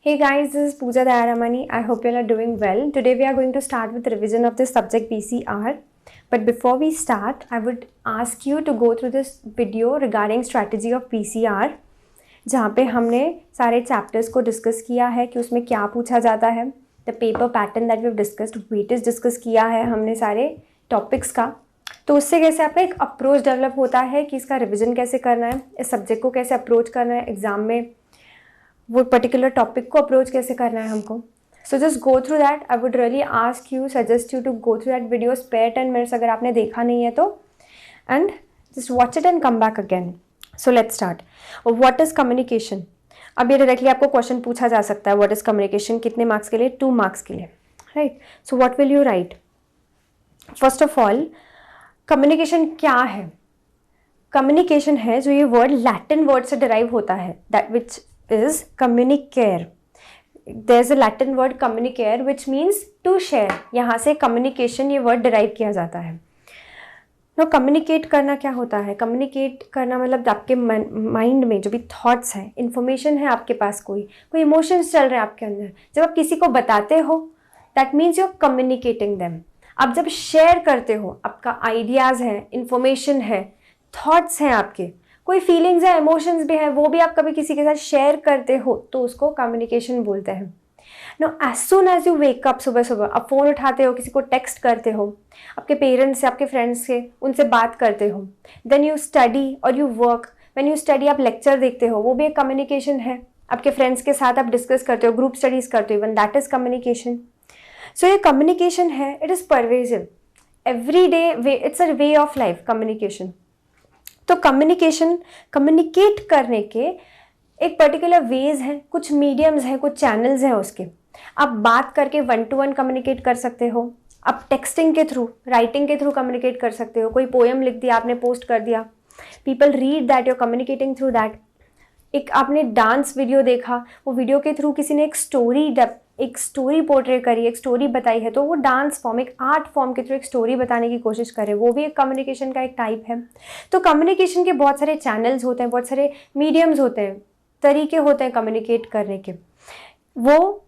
Hey guys, this is Pooja Dayaramani. I hope you all are doing well. Today we are going to start with revision of this subject PCR. But before we start, I would ask you to go through this video regarding strategy of PCR, जहाँ पे हमने सारे chapters को discuss किया है कि उसमें क्या पूछा जाता है. The paper pattern that we have discussed, weightage discuss किया है हमने सारे टॉपिक्स का. तो उससे कैसे आपका एक अप्रोच डेवलप होता है कि इसका रिविजन कैसे करना है, इस सब्जेक्ट को कैसे अप्रोच करना है, एग्जाम में वो पर्टिकुलर टॉपिक को अप्रोच कैसे करना है हमको. So just go through that. I would really ask you, suggest you to go through that video, spare 10 minutes अगर आपने देखा नहीं है तो, and just watch it and come back again. So let's start. What is communication. अब ये directly आपको question पूछा जा सकता है, व्हाट इज कम्युनिकेशन, कितने मार्क्स के लिए, 2 मार्क्स के लिए, right. So what will you right. First of all, communication क्या है. कम्युनिकेशन है जो ये वर्ड लैटिन वर्ड से डिराइव होता है, that which is communicare. There's a Latin word communicare which means to share. यहाँ से communication ये word derive किया जाता है. Now communicate करना क्या होता है. communicate करना मतलब आपके माइंड में जो भी थॉट्स हैं, इन्फॉर्मेशन है आपके पास, कोई इमोशंस चल रहे हैं आपके अंदर, जब आप किसी को बताते हो that means you are communicating them. आप जब शेयर करते हो, आपका आइडियाज़ है, इन्फॉर्मेशन है, थॉट्स हैं आपके, कोई फीलिंग्स है, इमोशंस भी है, वो भी आप कभी किसी के साथ शेयर करते हो तो उसको कम्युनिकेशन बोलते हैं. No as soon as you wake up, सुबह सुबह आप फ़ोन उठाते हो, किसी को टेक्स्ट करते हो, आपके पेरेंट्स से, आपके फ्रेंड्स से, उनसे बात करते हो. देन यू स्टडी और you work. When you study आप लेक्चर देखते हो, वो भी एक कम्युनिकेशन है. आपके फ्रेंड्स के साथ आप डिस्कस करते हो, ग्रुप स्टडीज़ करते हो, even that is communication. So ये कम्युनिकेशन है, it is pervasive, every day way, it's a way of life communication. तो कम्युनिकेशन, कम्युनिकेट करने के एक पर्टिकुलर वेज हैं, कुछ मीडियम्स हैं, कुछ चैनल्स हैं उसके. आप बात करके 1-to-1 कम्युनिकेट कर सकते हो, आप टेक्सटिंग के थ्रू, राइटिंग के थ्रू कम्युनिकेट कर सकते हो. कोई पोएम लिख दिया आपने, पोस्ट कर दिया, people read that, you are communicating through that. एक आपने डांस वीडियो देखा, वो वीडियो के थ्रू किसी ने एक स्टोरी पोर्ट्रे करी, एक स्टोरी बताई है, तो वो डांस फॉर्म, एक आर्ट फॉर्म के थ्रू एक स्टोरी बताने की कोशिश करे, वो भी एक कम्युनिकेशन का एक टाइप है. तो कम्युनिकेशन के बहुत सारे चैनल्स होते हैं, बहुत सारे मीडियम्स होते हैं, तरीके होते हैं कम्युनिकेट करने के. वो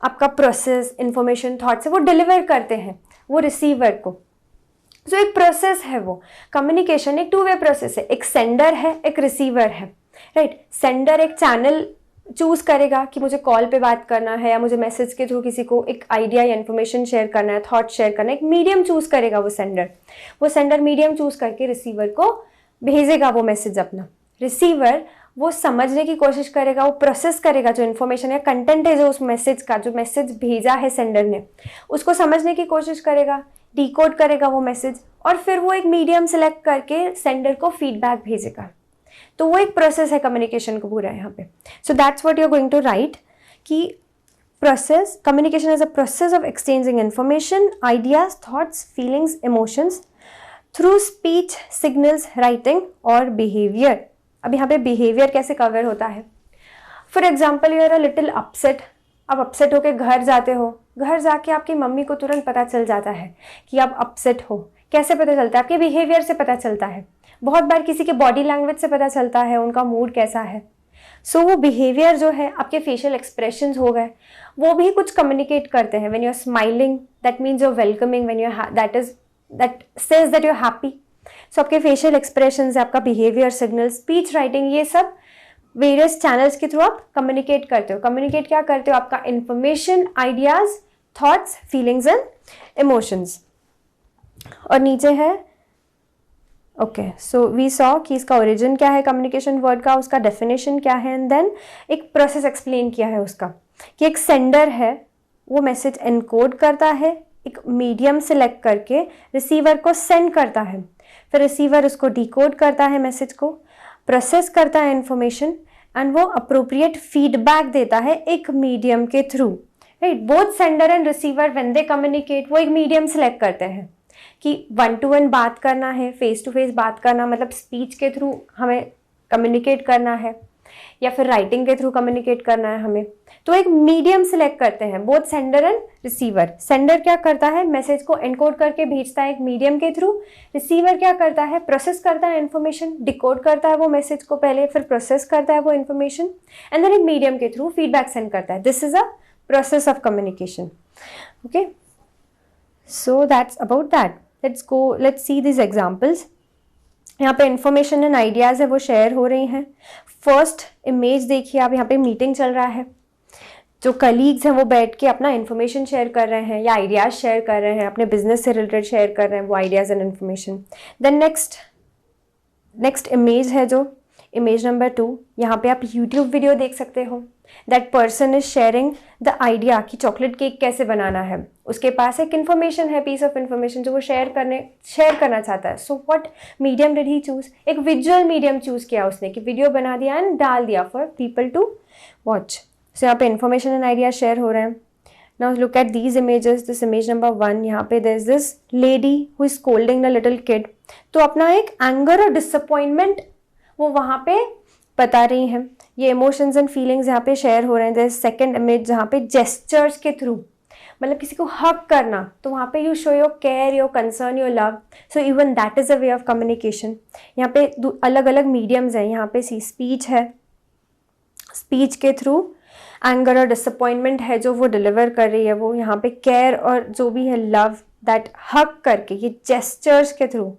आपका प्रोसेस, इंफॉर्मेशन, थॉट्स है, वो डिलीवर करते हैं वो रिसीवर को. जो एक प्रोसेस है, वो कम्युनिकेशन एक 2-वे प्रोसेस है. एक सेंडर है, एक रिसीवर है, राइट. सेंडर एक चैनल चूज करेगा कि मुझे कॉल पे बात करना है या मुझे मैसेज के थ्रू किसी को एक आइडिया या इन्फॉर्मेशन शेयर करना है, थॉट शेयर करना है. एक मीडियम चूज करेगा वो सेंडर मीडियम चूज करके रिसीवर को भेजेगा वो मैसेज अपना. रिसीवर वो समझने की कोशिश करेगा, वो प्रोसेस करेगा जो इन्फॉर्मेशन या कंटेंट है जो उस मैसेज का, जो मैसेज भेजा है सेंडर ने, उसको समझने की कोशिश करेगा, डिकोड करेगा वो मैसेज, और फिर वो एक मीडियम सेलेक्ट करके सेंडर को फीडबैक भेजेगा. तो वो एक प्रोसेस है कम्युनिकेशन को पूरा यहाँ पे. So that's what you are going to write कि process, communication is a process of exchanging information, ideas, thoughts, feelings, emotions through speech, signals, writing और बिहेवियर. अब यहाँ पे बिहेवियर कैसे कवर होता है. For example, you are a little upset. आप upset होकर घर जाते हो, घर जाके आपकी मम्मी को तुरंत पता चल जाता है कि आप अपसेट हो. कैसे पता चलता है? आपके बिहेवियर से पता चलता है. बहुत बार किसी के बॉडी लैंग्वेज से पता चलता है उनका मूड कैसा है. सो वो बिहेवियर जो है, आपके फेशियल एक्सप्रेशंस हो गए, वो भी कुछ कम्युनिकेट करते हैं. When you are smiling that means you are welcoming, when you that says that you are happy. So आपके फेशियल एक्सप्रेशंस, आपका बिहेवियर, सिग्नल, स्पीच, राइटिंग, ये सब वेरियस चैनल्स के थ्रू आप कम्युनिकेट करते हो. कम्युनिकेट क्या करते हो? आपका information, ideas, thoughts, feelings and emotions. और नीचे है ओके. सो वी सॉ कि इसका ओरिजिन क्या है कम्युनिकेशन वर्ड का, उसका डेफिनेशन क्या है, एंड देन एक प्रोसेस एक्सप्लेन किया है उसका कि एक सेंडर है, वो मैसेज एनकोड करता है, एक मीडियम सेलेक्ट करके रिसीवर को सेंड करता है, फिर रिसीवर उसको डिकोड करता है, मैसेज को प्रोसेस करता है इन्फॉर्मेशन, एंड वो अप्रोप्रिएट फीडबैक देता है एक मीडियम के through, right. Both sender and receiver when they communicate, वो एक मीडियम सेलेक्ट करते हैं कि 1-to-1 बात करना है, फेस टू फेस बात करना, मतलब स्पीच के थ्रू हमें कम्युनिकेट करना है, या फिर राइटिंग के थ्रू कम्युनिकेट करना है हमें, तो एक मीडियम सिलेक्ट करते हैं, both sender and receiver. Sender क्या करता है, मैसेज को एनकोड करके भेजता है एक मीडियम के थ्रू। रिसीवर क्या करता है, प्रोसेस करता है इन्फॉर्मेशन, डिकोड करता है वो मैसेज को पहले, फिर प्रोसेस करता है वो इन्फॉर्मेशन, एंड देन एक मीडियम के थ्रू फीडबैक सेंड करता है। This is a process of communication. Okay, so that's about that. Let's see this examples. यहाँ पे इंफॉर्मेशन एंड आइडियाज़ है वो शेयर हो रही हैं। फर्स्ट इमेज देखिए आप, यहाँ पे मीटिंग चल रहा है, जो कलीग्स हैं वो बैठ के अपना इन्फॉर्मेशन शेयर कर रहे हैं या आइडियाज़ शेयर कर रहे हैं, अपने बिजनेस से रिलेटेड शेयर कर रहे हैं वो ideas and information. Then next image है जो इमेज नंबर 2, यहाँ पे आप यूट्यूब वीडियो देख सकते हो। That person is sharing the idea कि चॉकलेट केक कैसे बनाना है। उसके पास एक इन्फॉर्मेशन है, पीस ऑफ इन्फॉर्मेशन जो वो शेयर करना चाहता है। So what medium did he choose, एक विजुअल मीडियम चूज किया उसने कि वीडियो बना दिया एंड डाल दिया for people to watch. So यहाँ पे इन्फॉर्मेशन एंड आइडिया शेयर हो रहे हैं। Now look at these images. This image number 1, यहाँ पे there is this lady who is scolding the little kid. तो अपना एक एंगर और डिसअपॉइंटमेंट वो वहाँ पे बता रही हैं। ये इमोशंस एंड फीलिंग्स यहाँ पे शेयर हो रहे हैं। देयर सेकंड इमेज जहाँ पे जेस्चर्स के थ्रू, मतलब किसी को हक करना, तो वहाँ पे you show your care, your concern, your love. So even that is a way of communication. यहाँ पे अलग अलग मीडियम्स हैं। यहाँ पे स्पीच है, स्पीच के थ्रू एंगर और डिसअपॉइंटमेंट है जो वो डिलीवर कर रही है वो। यहाँ पे केयर और जो भी है लव, दैट हक करके, ये जेस्चर्स के through.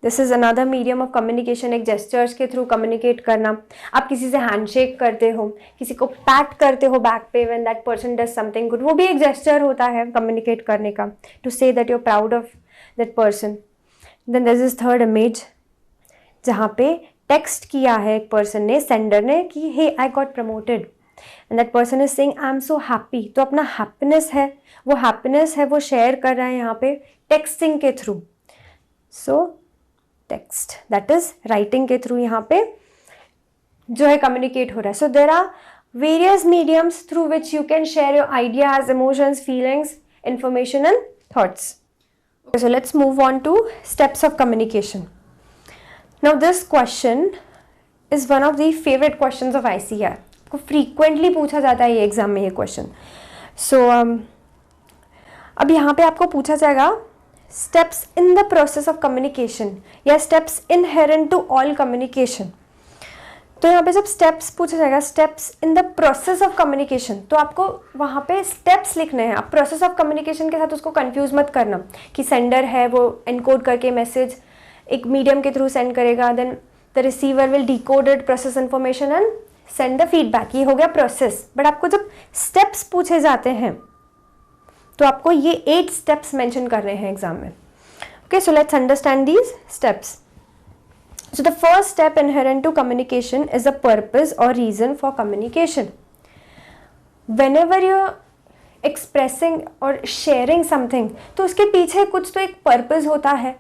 This is another medium of communication, एक जेस्चर्स के थ्रू कम्युनिकेट करना। आप किसी से हैंडशेक करते हो, किसी को पैट करते हो बैक पे when that person does something good, वो भी एक जेस्चर होता है कम्युनिकेट करने का, to say that you are proud of that person. Then this is third image जहाँ पे टेक्स्ट किया है एक पर्सन ने, सेंडर ने, कि hey I got promoted and that person is saying I am so happy. तो अपना हैप्पीनेस है वो शेयर कर रहा है यहाँ पे टेक्सटिंग के through. So text, that is writing के थ्रू यहाँ पे जो है कम्युनिकेट हो रहा है। So there are various mediums through which you can share your ideas, emotions, feelings, information and thoughts. So let's move on to steps of communication. Now this question is one of the favourite questions of ICAR। को frequently पूछा जाता है ये exam में ये question. सो अब यहाँ पे आपको पूछा जाएगा steps in the process of communication या steps inherent to all communication. तो यहाँ पे जब स्टेप्स पूछा जाएगा, steps in the process of communication, तो आपको वहाँ पे स्टेप्स लिखने हैं। आप प्रोसेस ऑफ कम्युनिकेशन के साथ उसको कंफ्यूज मत करना कि सेंडर है वो एनकोड करके मैसेज एक मीडियम के थ्रू सेंड करेगा, then the receiver will decode it, process information and send the feedback. ये हो गया प्रोसेस। बट आपको जब स्टेप्स पूछे जाते हैं तो आपको ये 8 स्टेप्स मेंशन कर रहे हैं एग्जाम में। Okay, so let's understand these steps. So the first step inherent to communication is the purpose और reason for communication. Whenever you are expressing और शेयरिंग समथिंग, तो उसके पीछे कुछ तो एक पर्पस होता है,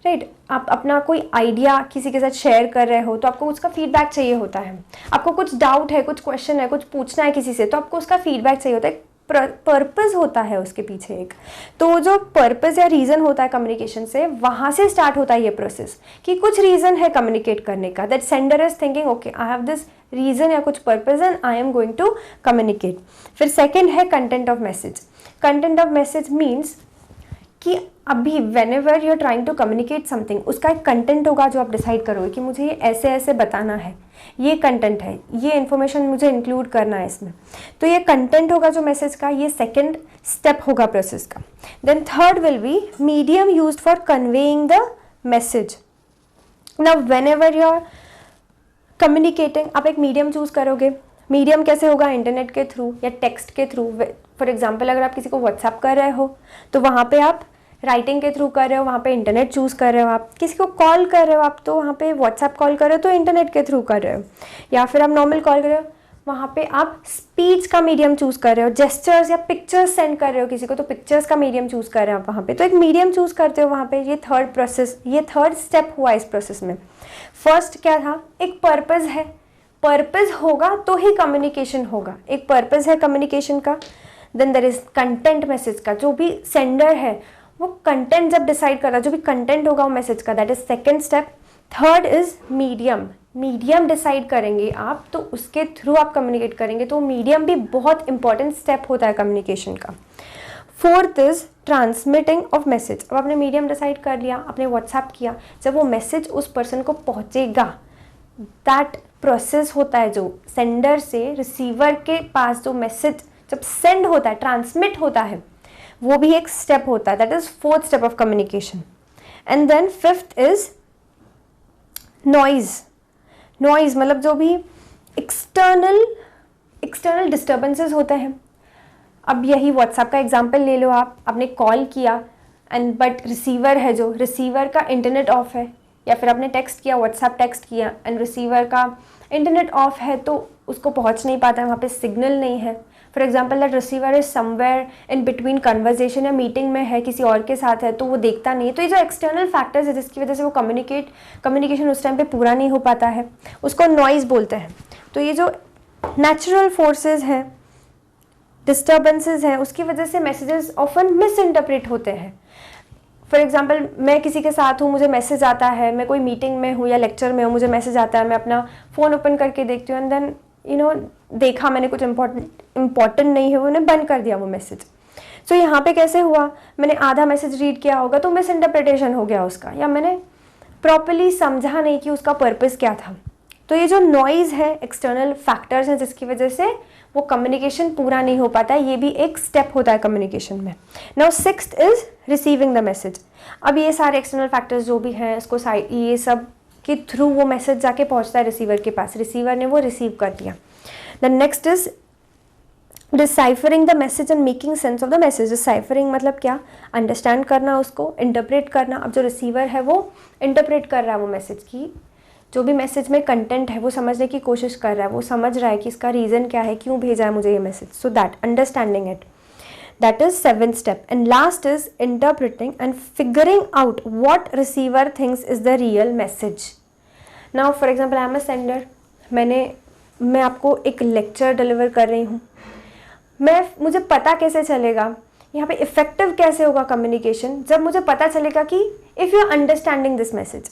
राइट? आप अपना कोई आइडिया किसी के साथ शेयर कर रहे हो तो आपको उसका फीडबैक चाहिए होता है। आपको कुछ डाउट है, कुछ क्वेश्चन है, कुछ पूछना है किसी से, तो आपको उसका फीडबैक चाहिए होता है। पर्पस होता है उसके पीछे एक। तो जो पर्पस या रीज़न होता है कम्युनिकेशन से, वहाँ से स्टार्ट होता है ये प्रोसेस कि कुछ रीज़न है कम्युनिकेट करने का। That sender is thinking okay I have this reason या कुछ purpose and I am going to communicate. फिर सेकेंड है content of message. Content of message means कि अभी whenever you are trying to communicate something, उसका एक content होगा जो आप डिसाइड करोगे कि मुझे ये ऐसे ऐसे बताना है, ये कंटेंट है, ये इन्फॉर्मेशन मुझे इंक्लूड करना है इसमें। तो ये कंटेंट होगा जो मैसेज का, ये सेकेंड स्टेप होगा प्रोसेस का। Then third will be medium used for conveying the message. Now whenever you are communicating, आप एक मीडियम चूज करोगे। मीडियम कैसे होगा? इंटरनेट के थ्रू या टेक्स्ट के थ्रू। फॉर एग्जाम्पल अगर आप किसी को व्हाट्सएप कर रहे हो तो वहाँ पे आप राइटिंग के थ्रू कर रहे हो, वहाँ पे इंटरनेट चूज़ कर रहे हो। आप किसी को कॉल कर रहे हो आप, तो वहाँ पे व्हाट्सएप कॉल कर रहे हो तो इंटरनेट के थ्रू कर रहे हो। या फिर आप नॉर्मल कॉल कर रहे हो, वहाँ पे आप स्पीच का मीडियम चूज़ कर रहे हो। जेस्चर्स या पिक्चर्स सेंड कर रहे हो किसी को, तो पिक्चर्स का मीडियम चूज़ कर रहे हो आप वहाँ पे। तो एक मीडियम चूज़ करते हो वहाँ पे। ये थर्ड प्रोसेस, ये थर्ड स्टेप हुआ इस प्रोसेस में। फर्स्ट क्या था? एक पर्पज़ है, पर्पज़ होगा तो ही कम्युनिकेशन होगा। एक पर्पज़ है कम्युनिकेशन का। Then there is content message का, जो भी सेंडर है वो कंटेंट जब डिसाइड कर रहा है, जो भी कंटेंट होगा वो मैसेज का, that is second step. Third is medium, medium decide करेंगे आप, तो उसके थ्रू आप कम्युनिकेट करेंगे, तो मीडियम भी बहुत इंपॉर्टेंट स्टेप होता है कम्युनिकेशन का। Fourth is transmitting of message. अब आपने मीडियम डिसाइड कर लिया, आपने व्हाट्सएप किया, जब वो मैसेज उस पर्सन को पहुंचेगा, दैट प्रोसेस होता है जो सेंडर से रिसीवर के पास जो मैसेज जब सेंड होता है, ट्रांसमिट होता है, वो भी एक स्टेप होता है, that is fourth step of communication. And then fifth is noise. Noise मतलब जो भी एक्सटर्नल डिस्टर्बेंसेस होते हैं। अब यही व्हाट्सएप का एग्जांपल ले लो, आपने कॉल किया एंड बट रिसीवर है जो रिसीवर का इंटरनेट ऑफ है, या फिर आपने टेक्स्ट किया, व्हाट्सएप टेक्स्ट किया एंड रिसीवर का इंटरनेट ऑफ है, तो उसको पहुंच नहीं पाता है, वहाँ पे सिग्नल नहीं है। For example that receiver is somewhere in between conversation या मीटिंग में है, किसी और के साथ है, तो वो देखता नहीं है। तो ये जो एक्सटर्नल फैक्टर्स है जिसकी वजह से वो कम्युनिकेशन उस टाइम पे पूरा नहीं हो पाता है, उसको नॉइज बोलते हैं। तो ये जो नेचुरल फोर्सेस हैं, डिस्टर्बेंसेस हैं, उसकी वजह से मैसेजेस ऑफन मिस इंटरप्रेट होते हैं। फॉर एग्जाम्पल मैं किसी के साथ हूँ, मुझे मैसेज आता है, मैं कोई मीटिंग में हूँ या लेक्चर में हूँ, मुझे मैसेज आता है, मैं अपना फ़ोन ओपन करके देखती हूँ एंड देन देखा मैंने कुछ इम्पॉर्टेंट नहीं है, वो उन्हें बंद कर दिया वो मैसेज। सो यहाँ पे कैसे हुआ, मैंने आधा मैसेज रीड किया होगा तो मिस इंटरप्रिटेशन हो गया उसका, या मैंने प्रॉपरली समझा नहीं कि उसका पर्पस क्या था। तो ये जो नॉइज़ है, एक्सटर्नल फैक्टर्स हैं जिसकी वजह से वो कम्युनिकेशन पूरा नहीं हो पाता है, ये भी एक स्टेप होता है कम्युनिकेशन में। Now sixth is receiving the message. अब ये सारे एक्सटर्नल फैक्टर्स जो भी हैं, इसको ये सब के थ्रू वो मैसेज जाके पहुंचता है रिसीवर के पास, रिसीवर ने वो रिसीव कर दिया। The next is deciphering the message and making sense of the message. Deciphering मतलब क्या, अंडरस्टैंड करना, उसको इंटरप्रेट करना। अब जो रिसीवर है वो इंटरप्रेट कर रहा है वो मैसेज की, जो भी मैसेज में कंटेंट है वो समझने की कोशिश कर रहा है, वो समझ रहा है कि इसका रीज़न क्या है, क्यों भेजा है मुझे ये message. So that understanding it, that is seventh step. And last is interpreting and figuring out what receiver thinks is the real message. Now for example I am a sender, मैं आपको एक लेक्चर डिलीवर कर रही हूँ, मुझे पता कैसे चलेगा, यहाँ पे इफेक्टिव कैसे होगा कम्युनिकेशन, जब मुझे पता चलेगा कि if you are understanding this message,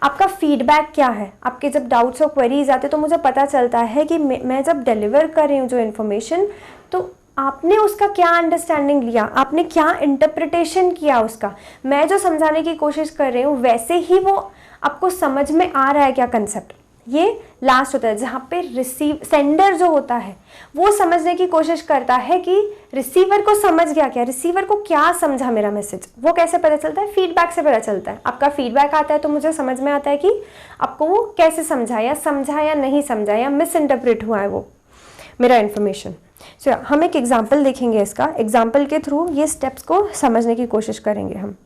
आपका फीडबैक क्या है, आपके जब डाउट्स और क्वेरीज आते तो मुझे पता चलता है कि मैं जब डिलीवर कर रही हूँ जो इन्फॉर्मेशन, तो आपने उसका क्या अंडरस्टैंडिंग लिया, आपने क्या इंटरप्रिटेशन किया उसका, मैं जो समझाने की कोशिश कर रही हूँ वैसे ही वो आपको समझ में आ रहा है क्या कंसेप्ट। ये लास्ट होता है जहाँ पे सेंडर जो होता है वो समझने की कोशिश करता है कि रिसीवर को समझ गया क्या, रिसीवर को क्या समझा मेरा मैसेज। वो कैसे पता चलता है, फीडबैक से पता चलता है। आपका फीडबैक आता है तो मुझे समझ में आता है कि आपको वो कैसे समझा या नहीं समझा या मिस इंटरप्रेट हुआ है वो मेरा इन्फॉर्मेशन। सो हम एक एग्जाम्पल देखेंगे, इसका एग्जाम्पल के थ्रू ये स्टेप्स को समझने की कोशिश करेंगे हम।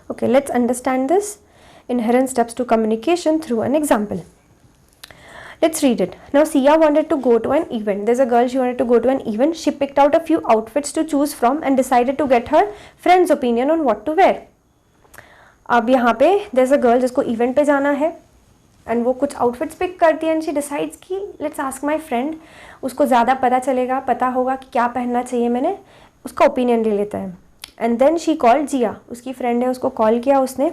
Okay, let's understand this inherent steps to communication through an example. Let's read it. Now, Sia wanted to go to an event. There's a girl, she wanted to go to an event. She picked out a few outfits to choose from and decided to get her friend's opinion on what to wear. अब यहाँ पे there's a girl जिसको event पे जाना है and वो कुछ outfits pick करती है and she decides कि let's ask my friend, उसको ज़्यादा पता होगा कि क्या पहनना चाहिए, मैंने उसका opinion ले लेता है। एंड देन शी कॉल्ड जिया, उसकी फ्रेंड है, उसको कॉल किया उसने,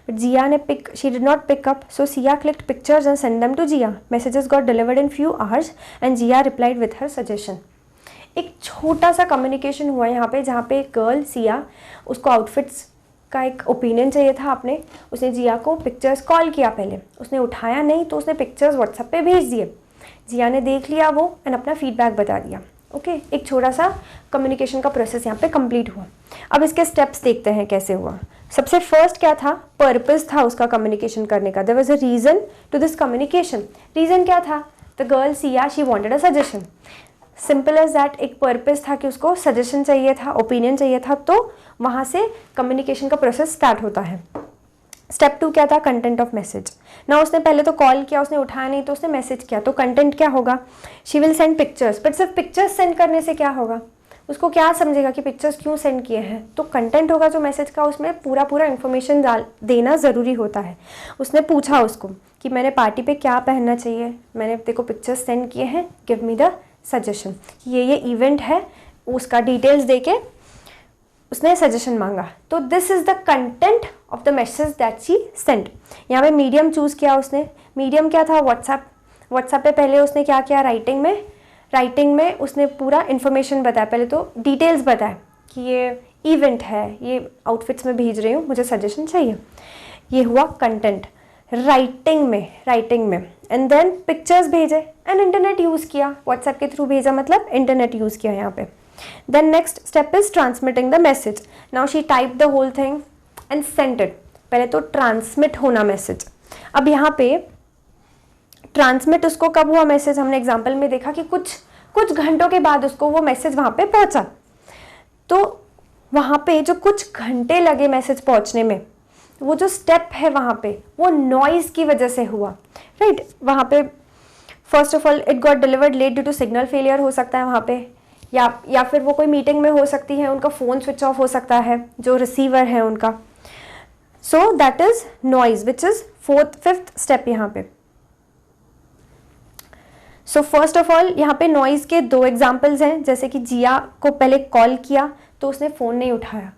बट जिया ने she did not pick up, so Siya clicked pictures and send them to Jiya. Messages got delivered in few hours and Jiya replied with her suggestion. एक छोटा सा कम्युनिकेशन हुआ यहाँ पे, जहाँ पे गर्ल सिया, उसको आउटफिट्स का एक ओपिनियन चाहिए था, उसने जिया को पिक्चर्स कॉल किया, पहले उसने उठाया नहीं तो उसने पिक्चर्स व्हाट्सएप पे भेज दिए, जिया ने देख लिया वो एंड अपना फीडबैक बता दिया। ओके, एक छोटा सा कम्युनिकेशन का प्रोसेस यहाँ पे कंप्लीट हुआ। अब इसके स्टेप्स देखते हैं कैसे हुआ। सबसे फर्स्ट क्या था, पर्पस था उसका कम्युनिकेशन करने का। There was a reason to this communication. Reason क्या था, the girl Siya she wanted a suggestion, simple as that. एक पर्पस था कि उसको सजेशन चाहिए था, ओपिनियन चाहिए था, तो वहाँ से कम्युनिकेशन का प्रोसेस स्टार्ट होता है। स्टेप 2 क्या था, कंटेंट ऑफ मैसेज। ना उसने पहले तो कॉल किया, उसने उठाया नहीं तो उसने मैसेज किया, तो कंटेंट क्या होगा, she will send pictures. But सिर्फ पिक्चर्स सेंड करने से क्या होगा, उसको क्या समझेगा कि पिक्चर्स क्यों सेंड किए हैं। तो कंटेंट होगा जो मैसेज का, उसमें पूरा इन्फॉर्मेशन देना ज़रूरी होता है। उसने पूछा उसको कि मैंने पार्टी पे क्या पहनना चाहिए, मैंने देखो पिक्चर्स सेंड किए हैं, गिव मी द सजेशन। ये इवेंट है, उसका डिटेल्स दे के उसने सजेशन मांगा। तो this is the content of the message that she sent. यहाँ पे मीडियम चूज़ किया उसने, मीडियम क्या था, व्हाट्सएप। व्हाट्सएप पे पहले उसने क्या किया, राइटिंग में उसने पूरा इन्फॉर्मेशन बताया, पहले तो डिटेल्स बताया कि ये इवेंट है, ये आउटफिट्स में भेज रही हूँ, मुझे सजेशन चाहिए। ये हुआ कंटेंट राइटिंग में। एंड देन पिक्चर्स भेजे एंड इंटरनेट यूज़ किया, व्हाट्सएप के थ्रू भेजा मतलब इंटरनेट यूज़ किया यहाँ पे। Then next step is transmitting the message. Now she type the whole thing and sent it. पहले तो ट्रांसमिट होना मैसेज। अब यहाँ पे ट्रांसमिट उसको कब हुआ मैसेज, हमने एग्जाम्पल में देखा कि कुछ घंटों के बाद उसको वो मैसेज वहाँ पे पहुँचा। तो वहाँ पे जो कुछ घंटे लगे मैसेज पहुँचने में, वो जो स्टेप है वहाँ पे वो नॉइज़ की वजह से हुआ, राइट। वहाँ पे first of all it got delivered late due to signal failure हो सकता है वहाँ पे, या फिर वो कोई मीटिंग में हो सकती है, उनका फ़ोन स्विच ऑफ हो सकता है जो रिसीवर है उनका। So that is noise which is fifth step यहाँ पे। सो फर्स्ट ऑफ ऑल यहाँ पे नॉइज़ के दो एग्जाम्पल्स हैं, जैसे कि जिया को पहले कॉल किया तो उसने फ़ोन नहीं उठाया,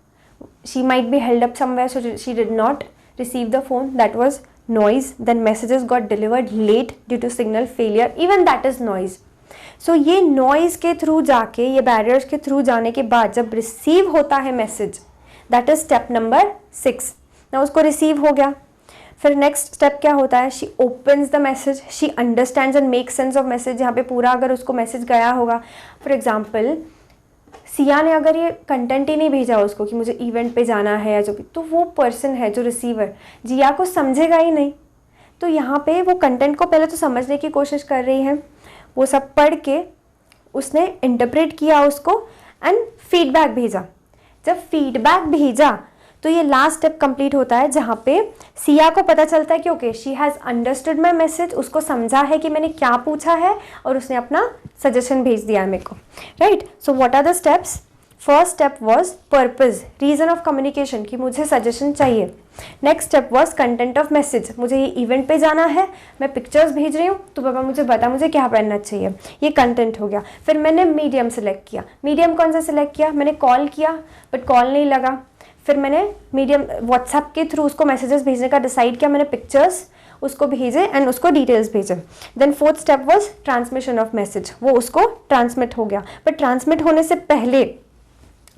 she might be held up somewhere so she did not receive the phone, that was noise. Then messages got delivered late due to signal failure, even that is noise. So ये noise के through जाके, ये barriers के through जाने के बाद जब receive होता है message, that is step number 6. now उसको receive हो गया, फिर नेक्स्ट स्टेप क्या होता है, she opens the message, she understands and make sense of message. यहाँ पे पूरा अगर उसको मैसेज गया होगा, फॉर एग्जाम्पल सिया ने अगर ये कंटेंट ही नहीं भेजा उसको कि मुझे इवेंट पे जाना है या जो भी, तो वो पर्सन है जो रिसीवर जिया को समझेगा ही नहीं। तो यहाँ पे वो कंटेंट को पहले तो समझने की कोशिश कर रही है, वो सब पढ़ के उसने इंटरप्रेट किया उसको एंड फीडबैक भेजा। जब फीडबैक भेजा तो ये लास्ट स्टेप कंप्लीट होता है जहाँ पे सिया को पता चलता है कि okay she has understood my message, उसको समझा है कि मैंने क्या पूछा है और उसने अपना सजेशन भेज दिया है मेरे को, right. So what are the steps, first step was purpose, reason of communication कि मुझे सजेशन चाहिए। Next step was content of message, मुझे ये इवेंट पे जाना है, मैं पिक्चर्स भेज रही हूँ तो पापा मुझे बता मुझे क्या पहनना चाहिए, ये कंटेंट हो गया। फिर मैंने मीडियम सेलेक्ट किया, मीडियम कौन सा सेलेक्ट किया, मैंने कॉल किया बट कॉल नहीं लगा, फिर मैंने मीडियम व्हाट्सएप के थ्रू उसको मैसेजेस भेजने का डिसाइड किया, मैंने पिक्चर्स उसको भेजे एंड उसको डिटेल्स भेजे। Then fourth step was transmission of message, वो उसको ट्रांसमिट हो गया। बट ट्रांसमिट होने से पहले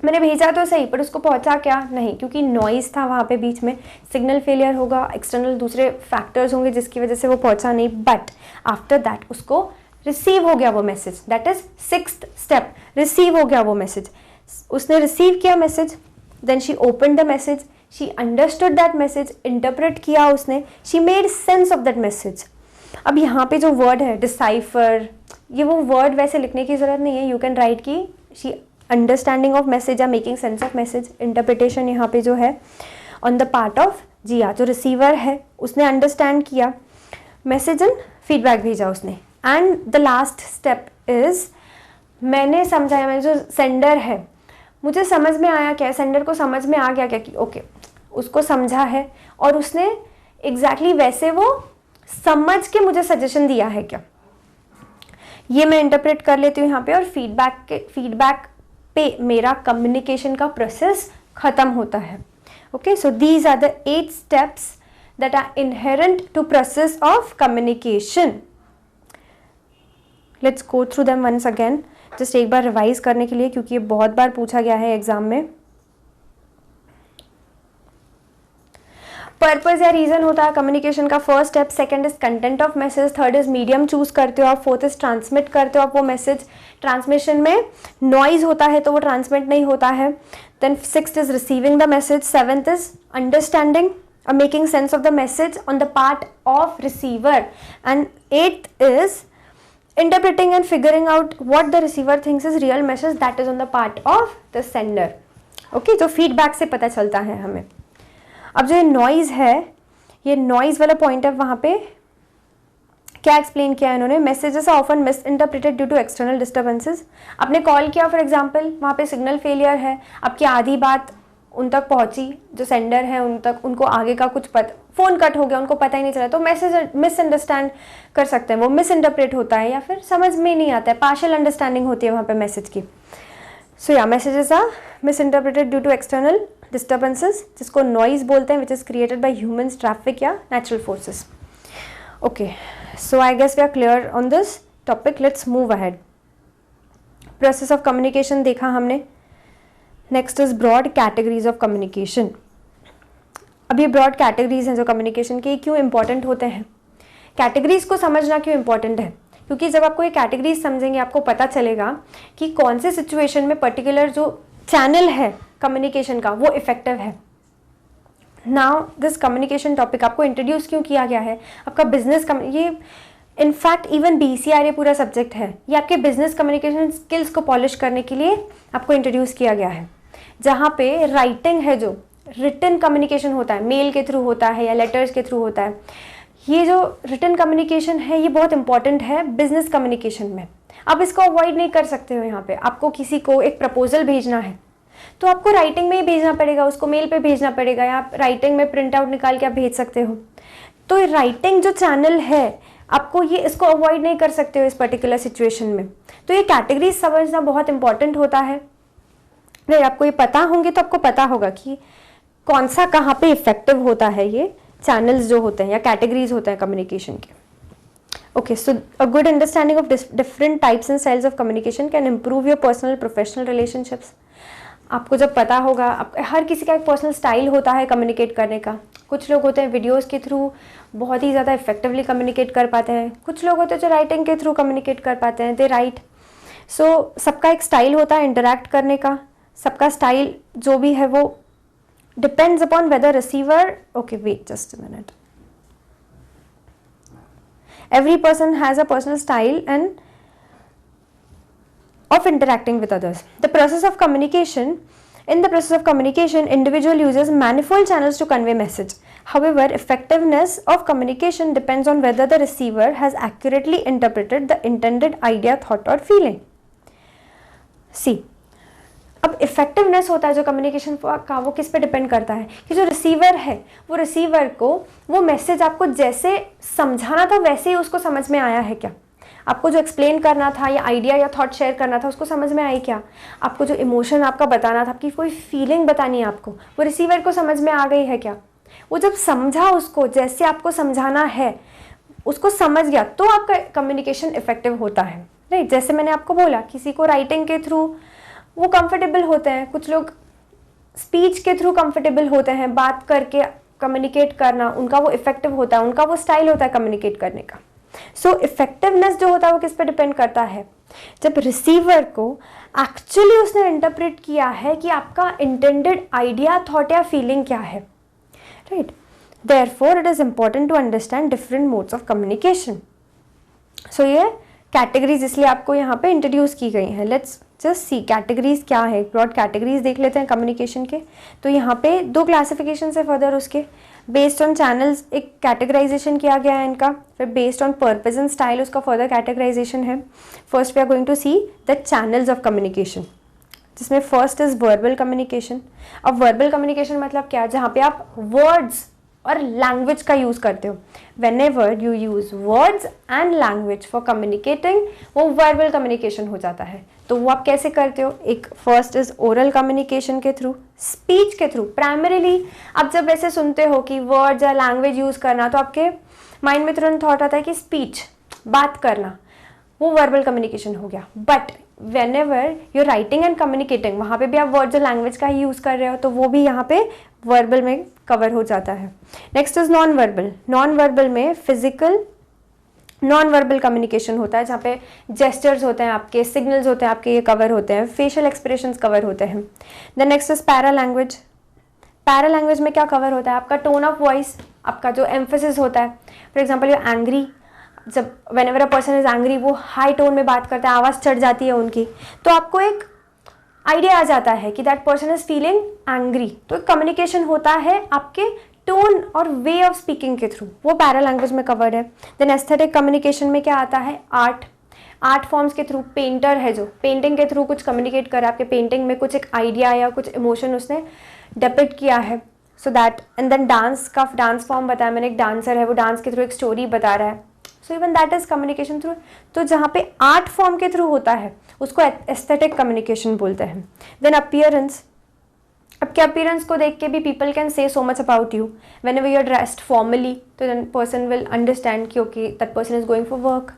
मैंने भेजा तो सही, पर उसको पहुंचा क्या नहीं, क्योंकि नॉइज़ था वहाँ पे बीच में, सिग्नल फेलियर होगा, एक्सटर्नल दूसरे फैक्टर्स होंगे जिसकी वजह से वो पहुंचा नहीं। बट आफ्टर दैट उसको रिसीव हो गया वो message, that is sixth step, receive हो गया वो मैसेज। उसने रिसीव किया message, then she open the message, she understood that message, interpret किया उसने, she made sense of that message. अब यहाँ पे जो वर्ड है डिसाइफर, ये वो वर्ड वैसे लिखने की ज़रूरत नहीं है, यू कैन राइट की शी अंडरस्टैंडिंग ऑफ मैसेज या making sense of message. Interpretation यहाँ पे जो है ऑन द पार्ट ऑफ जिया, जो रिसीवर है उसने अंडरस्टैंड किया मैसेज एंड फीडबैक भेजा उसने। And the last step is मैंने समझाया, मैंने जो सेंडर है मुझे समझ में आया क्या, सेंडर को समझ में आ गया क्या कि ओके उसको समझा है और उसने एग्जैक्टली वैसे वो समझ के मुझे सजेशन दिया है क्या, ये मैं इंटरप्रेट कर लेती हूँ यहाँ पे। और फीडबैक पे मेरा कम्युनिकेशन का प्रोसेस खत्म होता है। Okay, so these are the 8 steps that are inherent to process of communication. Let's go through them once again, just एक बार रिवाइज करने के लिए, क्योंकि ये बहुत बार पूछा गया है एग्जाम में। पर्पस या रीजन होता है कम्युनिकेशन का, first step. Second is content of message, third is medium choose करते हो आप, फोर्थ इज ट्रांसमिट करते हो आप वो मैसेज, ट्रांसमिशन में नॉइज होता है तो वो ट्रांसमिट नहीं होता है। Then sixth is receiving the message, seventh is understanding और making sense of the message on the part of receiver, and eighth is interpreting and figuring out what the receiver thinks is real message, that is on the part of the sender. Okay, जो feedback से पता चलता है हमें। अब जो ये noise है, ये नॉइज़ वाला पॉइंट है, वहाँ पे क्या एक्सप्लेन किया है इन्होंने, messages are often misinterpreted due to external disturbances. आपने कॉल किया फॉर एग्जाम्पल, वहाँ पे सिग्नल फेलियर है, आपकी आधी बात उन तक पहुँची, जो सेंडर है उन तक, उनको आगे का कुछ पता, फ़ोन कट हो गया, उनको पता ही नहीं चला, तो मैसेज मिसअंडरस्टैंड कर सकते हैं, वो मिस इंटरप्रेट होता है या फिर समझ में नहीं आता है, पार्शियल अंडरस्टैंडिंग होती है वहाँ पे मैसेज की। सो या messages are misinterpreted due to external disturbances जिसको नॉइज बोलते हैं, which is created by humans, traffic या natural forces. Okay, so I guess we are clear on this topic. Let's move ahead. Process of communication देखा हमने. Next is broad categories of communication. अब ये broad categories हैं जो communication के, क्यों important होते हैं? कैटेगरीज को समझना क्यों इंपॉर्टेंट है? क्योंकि जब आपको ये कैटेगरीज समझेंगे आपको पता चलेगा कि कौन से सिचुएशन में पर्टिकुलर जो चैनल है कम्युनिकेशन का वो इफेक्टिव है. नाउ दिस कम्युनिकेशन टॉपिक आपको इंट्रोड्यूस क्यों किया गया है? आपका बिजनेस ये इनफैक्ट इवन BCR ये पूरा सब्जेक्ट है, ये आपके बिजनेस कम्युनिकेशन स्किल्स को पॉलिश करने के लिए आपको इंट्रोड्यूस किया गया है. जहाँ पे राइटिंग है, जो रिटन कम्युनिकेशन होता है, मेल के थ्रू होता है या लेटर्स के थ्रू होता है, ये जो रिटन कम्युनिकेशन है ये बहुत इंपॉर्टेंट है बिजनेस कम्युनिकेशन में. आप इसको अवॉइड नहीं कर सकते हो. यहाँ पे आपको किसी को एक प्रपोजल भेजना है तो आपको राइटिंग में ही भेजना पड़ेगा, उसको मेल पे भेजना पड़ेगा, या आप राइटिंग में प्रिंट आउट निकाल के आप भेज सकते हो. तो राइटिंग जो चैनल है आपको ये इसको अवॉइड नहीं कर सकते हो इस पर्टिकुलर सिचुएशन में. तो ये कैटेगरीज समझना बहुत इंपॉर्टेंट होता है. नहीं, आपको ये पता होंगे तो आपको पता होगा कि कौन सा कहाँ पे इफेक्टिव होता है ये चैनल्स जो होते हैं या कैटेगरीज होते हैं कम्युनिकेशन के. Okay, so a good understanding of different types and styles of communication can improve your personal professional relationships. आपको जब पता होगा, हर किसी का एक पर्सनल स्टाइल होता है कम्युनिकेट करने का. कुछ लोग होते हैं वीडियोज़ के थ्रू बहुत ही ज़्यादा इफेक्टिवली कम्युनिकेट कर पाते हैं. कुछ लोग होते हैं जो राइटिंग के थ्रू कम्युनिकेट कर पाते हैं, दे राइट. सो सबका एक स्टाइल होता है इंटरैक्ट करने का. सबका स्टाइल जो भी है वो depends upon whether receiver, okay wait just a minute, every person has a personal style and of interacting with others. The process of communication, in the process of communication individual uses manifold channels to convey message. However, effectiveness of communication depends on whether the receiver has accurately interpreted the intended idea, thought or feeling. See, अब effectiveness होता है जो communication का, वो किस पे depend करता है कि जो रिसीवर है वो रिसीवर को वो मैसेज आपको जैसे समझाना था वैसे ही उसको समझ में आया है क्या? आपको जो एक्सप्लेन करना था या आइडिया या थॉट शेयर करना था उसको समझ में आई क्या? आपको जो इमोशन आपका बताना था, आपकी कोई फीलिंग बतानी है आपको, वो रिसीवर को समझ में आ गई है क्या? वो जब समझा, उसको जैसे आपको समझाना है उसको समझ गया तो आपका कम्युनिकेशन इफेक्टिव होता है. राइट, जैसे मैंने आपको बोला किसी को राइटिंग के थ्रू वो कंफर्टेबल होते हैं, कुछ लोग स्पीच के थ्रू कंफर्टेबल होते हैं, बात करके कम्युनिकेट करना उनका वो इफेक्टिव होता है, उनका वो स्टाइल होता है कम्युनिकेट करने का. सो इफेक्टिवनेस जो होता है वो किस पे डिपेंड करता है? जब रिसीवर को एक्चुअली उसने इंटरप्रेट किया है कि आपका इंटेंडेड आइडिया, थॉट या फीलिंग क्या है. Right, therefore it is important to understand different modes of communication. So ये कैटेगरीज इसलिए आपको यहाँ पे इंट्रोड्यूस की गई हैं. लेट्स जस्ट सी कैटेगरीज क्या है. ब्रॉड कैटेगरीज देख लेते हैं कम्युनिकेशन के. तो यहाँ पे 2 क्लासिफिकेशन है फर्दर उसके. बेस्ड ऑन चैनल्स एक कैटेगराइजेशन किया गया है इनका. फिर based on purpose and style उसका फर्दर कैटेगराइजेशन है. First we are going to see the channels of communication, जिसमें फर्स्ट इज वर्बल कम्युनिकेशन. अब वर्बल कम्युनिकेशन मतलब क्या? जहाँ पे आप वर्ड्स और लैंग्वेज का यूज़ करते हो. When ever you use words and language for communicating वो वर्बल कम्युनिकेशन हो जाता है. तो वो आप कैसे करते हो? एक फर्स्ट इज ओरल कम्युनिकेशन के थ्रू, स्पीच के थ्रू. प्राइमरीली आप जब ऐसे सुनते हो कि वर्ड्स या लैंग्वेज यूज़ करना तो आपके माइंड में तुरंत थॉट आता है कि स्पीच, बात करना, वो वर्बल कम्युनिकेशन हो गया. But whenever you're writing and communicating, वहाँ पे भी आप वर्ड्स और लैंग्वेज का ही यूज़ कर रहे हो तो वो भी यहाँ पे वर्बल में कवर हो जाता है. Next is non verbal. Non verbal में फिजिकल नॉन वर्बल कम्युनिकेशन होता है, जहाँ पे जेस्चर्स होते हैं आपके, सिग्नल्स होते हैं आपके, ये कवर होते हैं, फेशियल एक्सप्रेशंस कवर होते हैं. Then next is para language. Para language में क्या कवर होता है? आपका टोन ऑफ वॉइस, आपका जो एम्फेसिस होता है. फॉर एग्जाम्पल यू एंग्री, जब when ever a person is angry वो हाई टोन में बात करता है, आवाज़ चढ़ जाती है उनकी, तो आपको एक आइडिया आ जाता है कि that person is feeling angry. तो कम्युनिकेशन होता है आपके टोन और वे ऑफ स्पीकिंग के थ्रू, वो पैरा लैंग्वेज में कवर्ड है. देन एस्थेटिक कम्युनिकेशन में क्या आता है? आर्ट फॉर्म्स के थ्रू. पेंटर है जो पेंटिंग के थ्रू कुछ कम्युनिकेट कर रहा है, आपके पेंटिंग में कुछ एक आइडिया या कुछ इमोशन उसने डिपिक्ट किया है. So that. And then dance का डांस फॉर्म बताया मैंने, एक डांसर है वो डांस के थ्रू एक स्टोरी बता रहा है. So even that is communication through. तो जहाँ पे आर्ट फॉर्म के थ्रू होता है उसको एस्थेटिक कम्युनिकेशन बोलते हैं. देन अपीयरेंस आपके अपीयरेंस को देख के भी people can say so much about you. Whenever you are dressed formally तो देन पर्सन विल अंडरस्टैंड कि okay that person is going for work.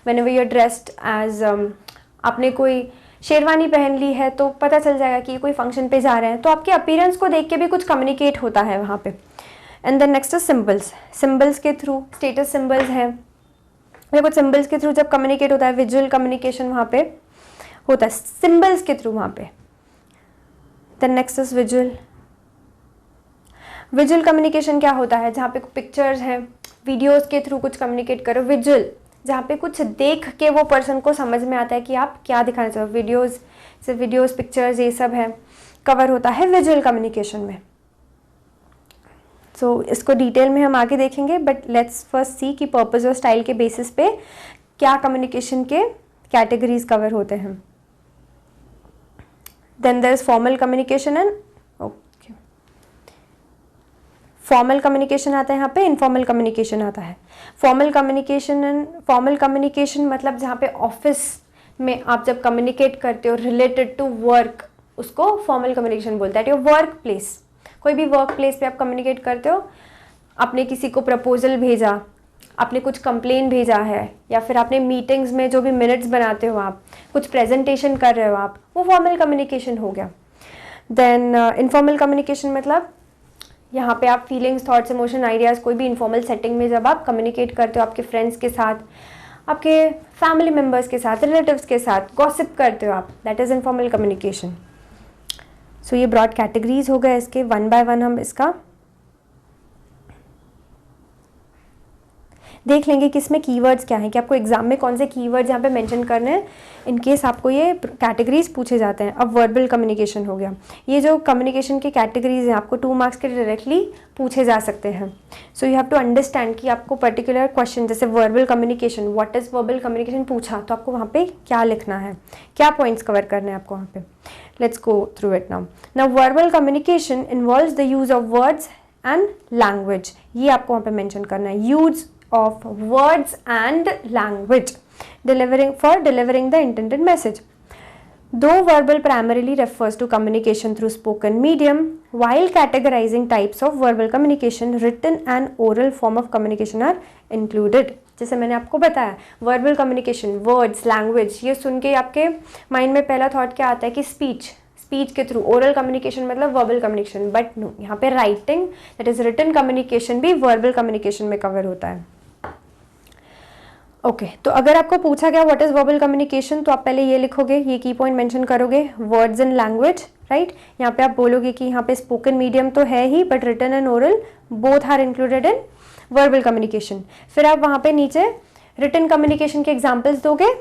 Whenever you are dressed as आपने कोई शेरवानी पहन ली है तो पता चल जाएगा कि कोई फंक्शन पे जा रहे हैं. तो आपके अपीयरेंस को देख के भी कुछ कम्युनिकेट होता है वहाँ पे. And then next is symbols. Symbols के थ्रू स्टेटस सिम्बल्स हैं, या कुछ सिम्बल्स के थ्रू जब कम्युनिकेट होता है, विजुअल कम्युनिकेशन वहाँ पे होता है सिम्बल्स के थ्रू वहाँ पे. Then next is visual. Visual communication क्या होता है? जहाँ पे पिक्चर्स हैं, वीडियोस के थ्रू कुछ कम्युनिकेट करो. विजुअल जहाँ पे कुछ देख के वो पर्सन को समझ में आता है कि आप क्या दिखाना चाहो. वीडियोस पिक्चर्स ये सब है कवर होता है विजुअल कम्युनिकेशन में. सो इसको डिटेल में हम आगे देखेंगे, बट लेट्स फर्स्ट सी कि पर्पस और स्टाइल के बेसिस पे क्या कम्युनिकेशन के कैटेगरीज कवर होते हैं. Then there is formal communication and formal communication आता है यहाँ पे, इनफॉर्मल कम्युनिकेशन आता है. फॉर्मल कम्युनिकेशन मतलब जहाँ पे ऑफिस में आप जब कम्युनिकेट करते हो रिलेटेड टू वर्क, उसको फॉर्मल कम्युनिकेशन बोलते हैं. योर वर्क प्लेस, कोई भी वर्क प्लेस पे आप कम्युनिकेट करते हो, आपने किसी को प्रपोजल भेजा, आपने कुछ कंप्लेन भेजा है, या फिर आपने मीटिंग्स में जो भी मिनट्स बनाते हो, आप कुछ प्रेजेंटेशन कर रहे हो आप, वो फॉर्मल कम्युनिकेशन हो गया. देन इनफॉर्मल कम्युनिकेशन मतलब यहाँ पे आप फीलिंग्स, थॉट्स, इमोशन, आइडियाज़ कोई भी इनफॉर्मल सेटिंग में जब आप कम्युनिकेट करते हो आपके फ्रेंड्स के साथ, आपके फैमिली मेम्बर्स के साथ, रिलेटिव्स के साथ गॉसिप करते हो आप, that is informal communication. So ये ब्रॉड कैटेगरीज हो गए इसके. वन बाय वन हम इसका देख लेंगे कि इसमें कीवर्ड्स क्या हैं, कि आपको एग्जाम में कौन से कीवर्ड्स यहाँ पे मेंशन करने हैं इन केस आपको ये कैटेगरीज पूछे जाते हैं. अब वर्बल कम्युनिकेशन हो गया. ये जो कम्युनिकेशन के कैटेगरीज हैं आपको 2 मार्क्स के डायरेक्टली पूछे जा सकते हैं. So you have to understand कि आपको पर्टिकुलर क्वेश्चन जैसे verbal communication, what is verbal communication पूछा तो आपको वहाँ पे क्या लिखना है, क्या पॉइंट्स कवर करने हैं आपको वहाँ पे. Let's go through it now. Now verbal communication involves the use of words and language. ये आपको वहाँ पे मेंशन करना है, use of words and language delivering the intended message. Though verbal primarily refers to communication through spoken medium, while categorizing types of verbal communication, written and oral form of communication are included. जैसे मैंने आपको बताया verbal communication, words, language, ये सुन के आपके mind में पहला thought क्या आता है कि स्पीच के थ्रू. ओरल कम्युनिकेशन मतलब वर्बल कम्युनिकेशन, बट नो, यहाँ पे writing that is written communication भी वर्बल कम्युनिकेशन में कवर होता है. ओके तो अगर आपको पूछा गया व्हाट इज वर्बल कम्युनिकेशन तो आप पहले ये लिखोगे, ये की पॉइंट मेंशन करोगे, वर्ड्स एंड लैंग्वेज, राइट. यहाँ पे आप बोलोगे कि यहाँ पे स्पोकन मीडियम तो है ही but written and oral both are included in verbal communication. फिर आप वहाँ पे नीचे रिटन कम्युनिकेशन के एग्जाम्पल्स दोगे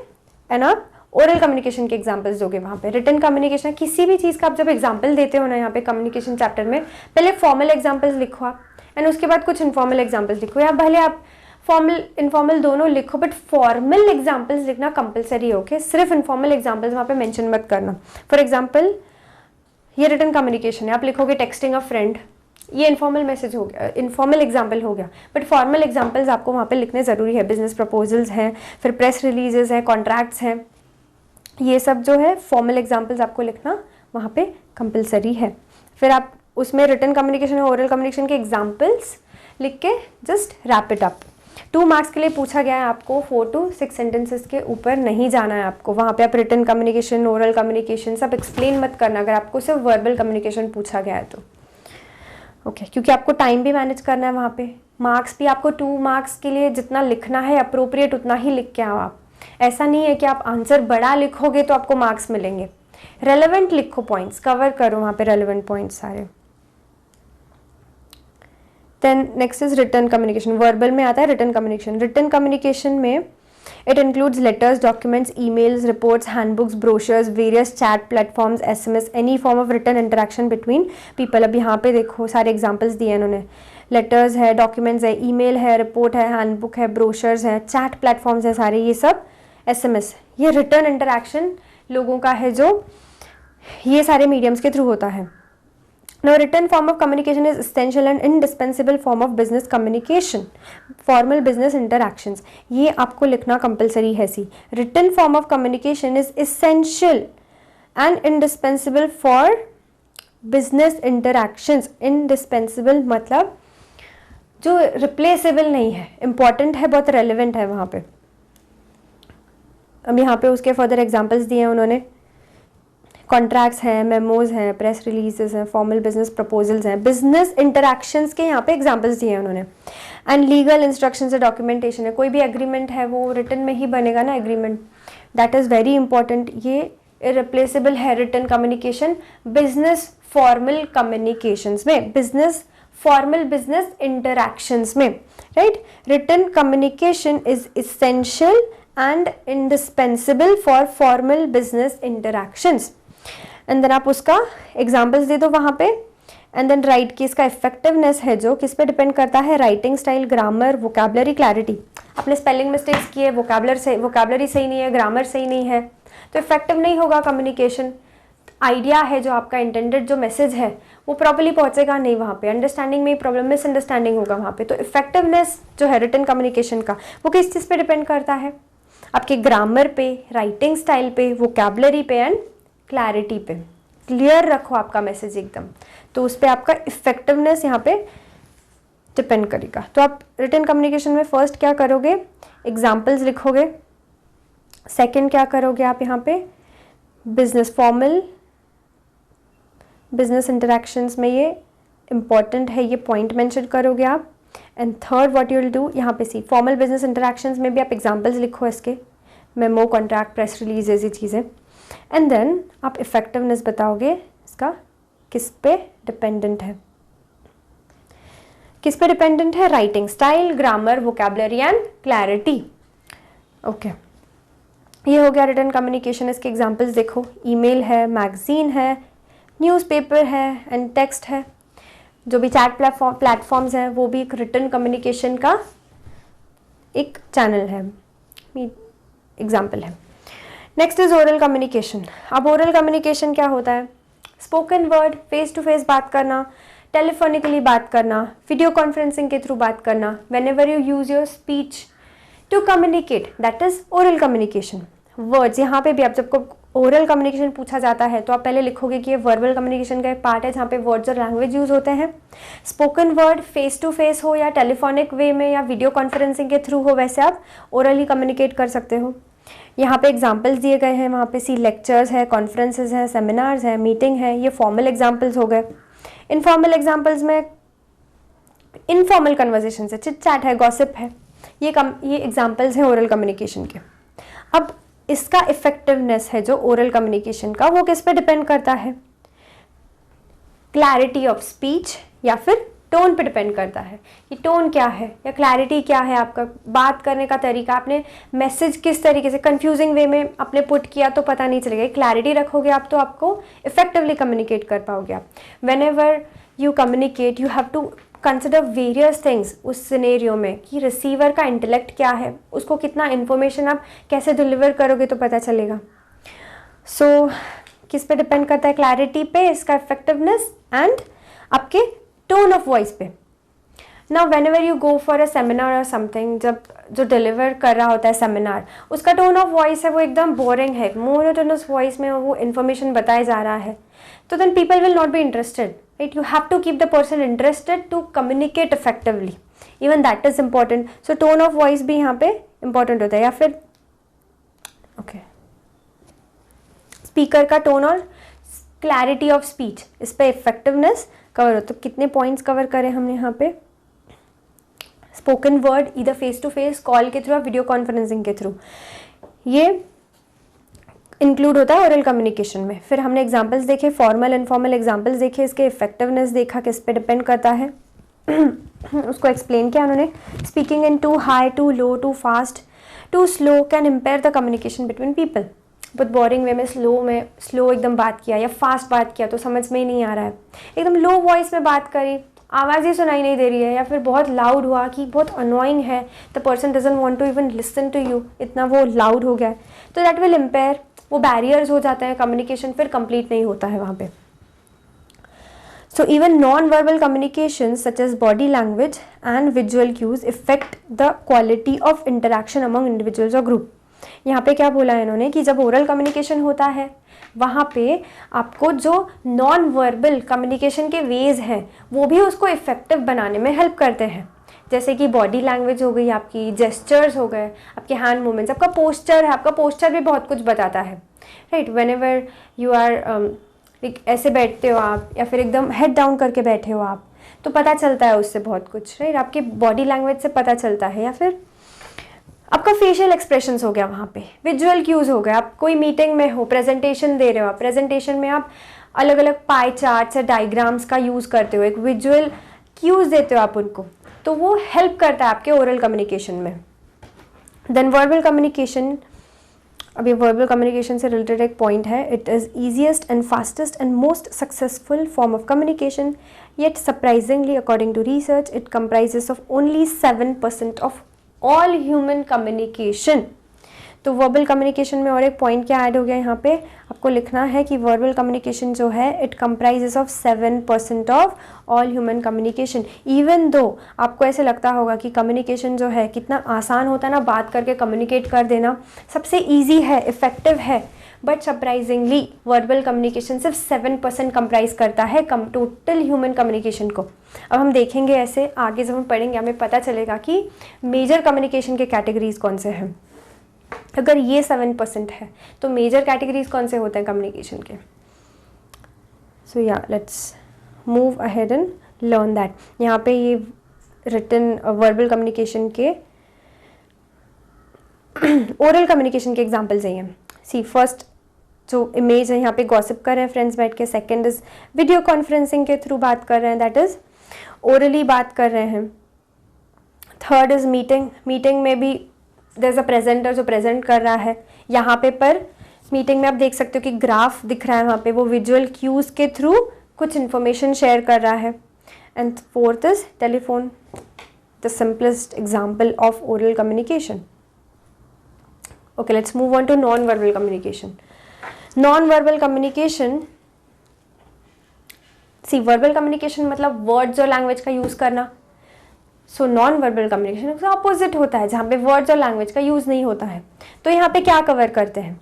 एंड आप ओरल कम्युनिकेशन के एग्जाम्पल्स दोगे. वहाँ पे रिटन कम्युनिकेशन किसी भी चीज़ का आप जब एग्जाम्पल देते हो ना यहाँ पे कम्युनिकेशन चैप्टर में, पहले फॉर्मल एग्जाम्पल्स लिखो आप एंड उसके बाद कुछ इनफॉर्मल एग्जाम्पल्स लिखो, या भले आप फॉर्मल इनफॉर्मल दोनों लिखो बट फॉर्मल एग्जाम्पल्स लिखना कंपलसरी है. ओके, सिर्फ इनफॉर्मल एग्जाम्पल्स वहाँ पे मेंशन मत करना. फॉर एग्जाम्पल ये रिटन कम्युनिकेशन है, आप लिखोगे टेक्सटिंग अ फ्रेंड, ये इनफॉर्मल मैसेज हो गया, इनफॉर्मल एग्जाम्पल हो गया. बट फॉर्मल एग्जाम्पल्स आपको वहाँ पे लिखने ज़रूरी है. बिजनेस प्रपोजल्स हैं, फिर प्रेस रिलीजेस हैं, कॉन्ट्रैक्ट्स हैं, ये सब जो है फॉर्मल एग्जाम्पल्स आपको लिखना वहाँ पे कंपलसरी है. फिर आप उसमें रिटन कम्युनिकेशन और ओरल कम्युनिकेशन के एग्जाम्पल्स लिख के just wrap it up. 2 marks के लिए पूछा गया है आपको 4 to 6 सेंटेंसेस के ऊपर नहीं जाना है आपको. वहाँ पे आप रिटन कम्युनिकेशन, ओरल कम्युनिकेशन सब एक्सप्लेन मत करना अगर आपको सिर्फ वर्बल कम्युनिकेशन पूछा गया है तो. ओके, क्योंकि आपको टाइम भी मैनेज करना है वहाँ पे. मार्क्स भी आपको 2 मार्क्स के लिए जितना लिखना है अप्रोप्रिएट उतना ही लिख के आओ आप. ऐसा नहीं है कि आप आंसर बड़ा लिखोगे तो आपको मार्क्स मिलेंगे. रेलेवेंट लिखो, पॉइंट्स कवर करो वहाँ पे, रेलेवेंट पॉइंट्स सारे. Then next is written communication. Verbal में आता है रिटन कम्युनिकेशन. रिटन कम्युनिकेशन में it includes letters, documents, emails, reports, handbooks, brochures, various chat platforms, SMS, any form of written interaction between people. अब यहाँ पे देखो सारे एग्जाम्पल्स दिए इन्होंने. लेटर्स है, डॉक्यूमेंट्स है, ईमेल है, रिपोर्ट है, हैंडबुक है, ब्रोशर्स है, चैट प्लेटफॉर्म्स है सारे, ये सब SMS, ये रिटन इंटरेक्शन लोगों का है जो ये सारे मीडियम्स के थ्रू होता है. Now, written form of communication is essential and indispensable form of business communication, formal business interactions. ये आपको लिखना compulsory है सी. Written form of communication is essential and indispensable for business interactions, indispensable मतलब जो replaceable नहीं है, इंपॉर्टेंट है, बहुत रेलिवेंट है वहाँ पे। अब यहाँ पे उसके फर्दर एग्जांपल्स दिए हैं उन्होंने। कॉन्ट्रैक्ट्स हैं, मेमोज हैं, प्रेस रिलीजेस हैं, फॉर्मल बिजनेस प्रपोजल्स हैं, बिजनेस इंटरैक्शंस के यहाँ पे एग्जांपल्स दिए हैं उन्होंने। एंड लीगल इंस्ट्रक्शंस है, डॉक्यूमेंटेशन है, कोई भी एग्रीमेंट है वो रिटन में ही बनेगा ना agreement, that is very important. ये इरिप्लेसेबल है written communication business formal communications में, बिजनेस फॉर्मल बिजनेस इंटरैक्शंस में, right. Written communication is essential and indispensable for formal business interactions. And then आप उसका एग्जाम्पल्स दे दो वहाँ पे। एंड देन राइट की इसका इफेक्टिवनेस है जो किस पे डिपेंड करता है, writing style, grammar, vocabulary, clarity. आपने स्पेलिंग मिस्टेक्स की है, वोकैबुलरी सही नहीं है, ग्रामर सही नहीं है, तो इफेक्टिव नहीं होगा कम्युनिकेशन। आइडिया है जो आपका इंटेंडेड जो मैसेज है वो प्रॉपर्ली पहुंचेगा नहीं वहाँ पे, अंडरस्टैंडिंग में ही प्रॉब्लम, मिसअंडरस्टैंडिंग होगा वहाँ पे। तो इफेक्टिवनेस जो है रिटन कम्युनिकेशन का वो किस चीज़ पे डिपेंड करता है, आपके ग्रामर पे, राइटिंग स्टाइल पे, वोकैबुलरी पे एंड क्लैरिटी पे। क्लियर रखो आपका मैसेज एकदम, तो उस पर आपका इफेक्टिवनेस यहाँ पे डिपेंड करेगा। तो आप रिटन कम्युनिकेशन में फर्स्ट क्या करोगे, एग्जाम्पल्स लिखोगे। सेकंड क्या करोगे आप यहाँ पे, बिजनेस फॉर्मल बिजनेस इंटरैक्शंस में ये इंपॉर्टेंट है, ये पॉइंट मेंशन करोगे आप। And third what you will do, यहाँ पे सी फॉर्मल बिजनेस इंटरैक्शंस में भी आप एग्जांपल्स लिखो इसके, मेमो, कॉन्ट्रैक्ट, प्रेस रिलीज, ऐसी चीज़ें। एंड देन आप इफेक्टिवनेस बताओगे इसका किस पे डिपेंडेंट है, किस पे डिपेंडेंट है, writing style, grammar, vocabulary and clarity. Okay, ये हो गया रिटन कम्युनिकेशन। इसके एग्जांपल्स देखो, ईमेल है, मैगजीन है, न्यूज़पेपर है एंड टेक्स्ट है। जो भी चैट प्लेटफॉर्म्स हैं वो भी एक रिटन कम्युनिकेशन का एक चैनल है, एग्जाम्पल है। Next is oral communication. अब ओरल कम्युनिकेशन क्या होता है, spoken word, face to face बात करना, टेलीफोनिकली बात करना, वीडियो कॉन्फ्रेंसिंग के थ्रू बात करना, whenever you use your speech to communicate, that is oral communication. Words, यहाँ पे भी आप जब को ओरल कम्युनिकेशन पूछा जाता है तो आप पहले लिखोगे कि ये वर्बल कम्युनिकेशन का एक पार्ट है जहाँ पे वर्ड्स और लैंग्वेज यूज होते हैं। Spoken word face to face हो या टेलीफोनिक वे में या वीडियो कॉन्फ्रेंसिंग के थ्रू हो, वैसे आप ओरली कम्युनिकेट कर सकते हो। यहाँ पे एग्जाम्पल्स दिए गए हैं, वहाँ पे सी लेक्चर्स है, कॉन्फ्रेंसेज हैं, सेमिनार्स हैं, मीटिंग है, ये फॉर्मल एग्जाम्पल्स हो गए। इनफॉर्मल एग्जाम्पल्स में इनफॉर्मल कन्वर्जेशन है, चिट चैट है, गॉसिप है, ये एग्जाम्पल्स हैं ओरल कम्युनिकेशन के। अब इसका इफेक्टिवनेस है जो ओरल कम्युनिकेशन का, वो किस पे डिपेंड करता है, क्लैरिटी ऑफ स्पीच या फिर टोन पे डिपेंड करता है कि टोन क्या है या क्लैरिटी क्या है, आपका बात करने का तरीका, आपने मैसेज किस तरीके से, कंफ्यूजिंग वे में आपने पुट किया तो पता नहीं चलेगा। क्लैरिटी रखोगे आप तो आपको इफेक्टिवली कम्युनिकेट कर पाओगे आप। Whenever you communicate you have to consider various things उस सिनेरियो में कि रिसीवर का इंटेलेक्ट क्या है, उसको कितना इन्फॉर्मेशन आप कैसे डिलीवर करोगे तो पता चलेगा। सो किस पे डिपेंड करता है, क्लैरिटी पे, इसका इफेक्टिवनेस एंड आपके टोन ऑफ वॉइस पे। Now whenever you go for a seminar और समथिंग, जब जो डिलीवर कर रहा होता है सेमिनार, उसका टोन ऑफ वॉइस है वो एकदम बोरिंग है, मोनोटोनस वॉइस में वो इन्फॉर्मेशन बताया जा रहा है, तो then people will not be interested, right. You have to keep the person interested to communicate effectively, even that is important. So tone of voice भी यहाँ पे इंपॉर्टेंट होता है। या फिर ओके, स्पीकर का टोन और क्लैरिटी ऑफ स्पीच, इस पे इफेक्टिवनेस कवर हो। तो कितने पॉइंट्स कवर करें हमने यहाँ पे, स्पोकन वर्ड इधर फेस टू फेस, कॉल के थ्रू या वीडियो कॉन्फ्रेंसिंग के थ्रू, ये इंक्लूड होता है ओरल कम्युनिकेशन में। फिर हमने एग्जांपल्स देखे, फॉर्मल इनफॉर्मल एग्जांपल्स देखे, इसके इफेक्टिवनेस देखा किस पे डिपेंड करता है उसको एक्सप्लेन किया उन्होंने। Speaking in too high, too low, too fast, too slow can impair the communication between people. बहुत बोरिंग वे में स्लो एकदम बात किया या फास्ट बात किया तो समझ में ही नहीं आ रहा है, एकदम लो वॉइस में बात करी, आवाज़ ही सुनाई नहीं दे रही है, या फिर बहुत लाउड हुआ कि बहुत अनोइंग है, the person doesn't want to even listen to you, इतना वो लाउड हो गया है, तो दैट विल इम्पेयर, वो बैरियर्स हो जाते हैं, कम्युनिकेशन फिर कंप्लीट नहीं होता है वहाँ पे। So even non verbal communication such as body language and visual cues affect the quality of interaction among individuals और ग्रुप। यहाँ पे क्या बोला है इन्होंने कि जब ओरल कम्युनिकेशन होता है वहाँ पे आपको जो नॉन वर्बल कम्युनिकेशन के वेज हैं वो भी उसको इफ़ेक्टिव बनाने में हेल्प करते हैं, जैसे कि बॉडी लैंग्वेज हो गई, आपकी जेस्चर्स हो गए, आपके हैंड मूवमेंट्स, आपका पोस्चर है, आपका पोस्चर भी बहुत कुछ बताता है, right. Whenever you are ऐसे बैठते हो आप या फिर एकदम हेड डाउन करके बैठे हो आप, तो पता चलता है उससे बहुत कुछ, राइट। आपके बॉडी लैंग्वेज से पता चलता है, या फिर आपका फेशियल एक्सप्रेशंस हो गया, वहाँ पे विजुअल क्यूज हो गया। आप कोई मीटिंग में हो, प्रेजेंटेशन दे रहे हो, आप प्रेजेंटेशन में आप अलग अलग पाई चार्ट्स या डायग्राम्स का यूज़ करते हो, एक विजुअल क्यूज देते हो आप उनको, तो वो हेल्प करता है आपके ओरल कम्युनिकेशन में। देन वर्बल कम्युनिकेशन, अभी वर्बल कम्युनिकेशन से रिलेटेड एक पॉइंट है, it is easiest and fastest and most successful form of communication, yet surprisingly according to research it comprises of only 7% of all human communication. तो verbal communication में और एक point क्या add हो गया यहाँ पे, आपको लिखना है कि वर्बल कम्युनिकेशन जो है it comprises of 7% of all human communication. Even though आपको ऐसे लगता होगा कि कम्युनिकेशन जो है कितना आसान होता है ना, बात करके कम्युनिकेट कर देना सबसे ईजी है, इफ़ेक्टिव है, बट सरप्राइजिंगली वर्बल कम्युनिकेशन सिर्फ 7% कंप्राइज करता है टोटल ह्यूमन कम्युनिकेशन को। अब हम देखेंगे ऐसे आगे जब हम पढ़ेंगे हमें पता चलेगा कि मेजर कम्युनिकेशन के कैटेगरीज कौन से हैं। अगर ये 7% है तो मेजर कैटेगरीज कौन से होते हैं कम्युनिकेशन के। सो या let's move ahead and learn that. यहाँ पे ये रिटन वर्बल कम्युनिकेशन के ओरल कम्युनिकेशन के एग्जाम्पल्स हैं। सी फर्स्ट जो इमेज है यहाँ पे गॉसिप कर रहे हैं फ्रेंड्स बैठ के, सेकेंड इज वीडियो कॉन्फ्रेंसिंग के थ्रू बात कर रहे हैं, दैट इज ओरली बात कर रहे हैं। थर्ड इज मीटिंग, मीटिंग में भी देयर इज अ प्रेजेंटर जो प्रेजेंट कर रहा है, यहाँ पे पर मीटिंग में आप देख सकते हो कि ग्राफ दिख रहा है वहाँ पे, वो विजुअल क्यूज के थ्रू कुछ इन्फॉर्मेशन शेयर कर रहा है। And fourth is telephone, the simplest example of oral communication. Okay, let's move on to non verbal communication. Non verbal communication, see verbal communication मतलब वर्ड्स और लैंग्वेज का use करना। So non verbal communication उसका opposite होता है, जहाँ पे words और लैंग्वेज का यूज़ नहीं होता है। तो यहाँ पे क्या कवर करते हैं,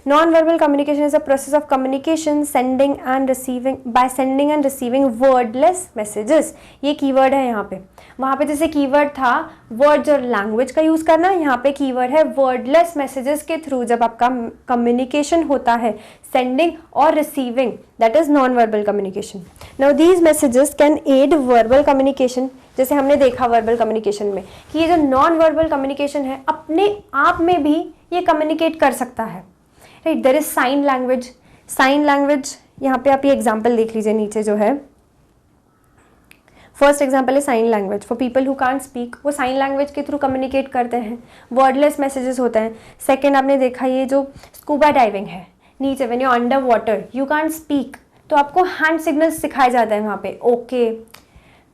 non verbal communication is a process of communication sending end receiving, by sending end receiving wordless messages. ये कीवर्ड है यहाँ पे, वहाँ पे जैसे कीवर्ड था वर्ड्स और लैंग्वेज का यूज़ करना, यहाँ पे कीवर्ड है वर्डलेस मैसेजेस के थ्रू जब आपका कम्युनिकेशन होता है, सेंडिंग और receiving, that is non verbal communication. Now these messages can aid verbal communication, जैसे हमने देखा वर्बल कम्युनिकेशन में कि ये जो नॉन वर्बल कम्युनिकेशन है अपने आप में भी ये कम्युनिकेट कर सकता है, right. There is sign language, sign language यहाँ पे आप ये एग्जाम्पल देख लीजिए नीचे जो है, फर्स्ट एग्जाम्पल है sign language for people who can't speak, वो साइन लैंग्वेज के थ्रू कम्युनिकेट करते हैं, वर्डलेस मैसेजेस होते हैं। सेकेंड आपने देखा ये जो स्कूबा डाइविंग है, नीचे when you under water you can't speak, तो आपको हैंड सिग्नल्स सिखाए जाते हैं वहाँ पे, ओके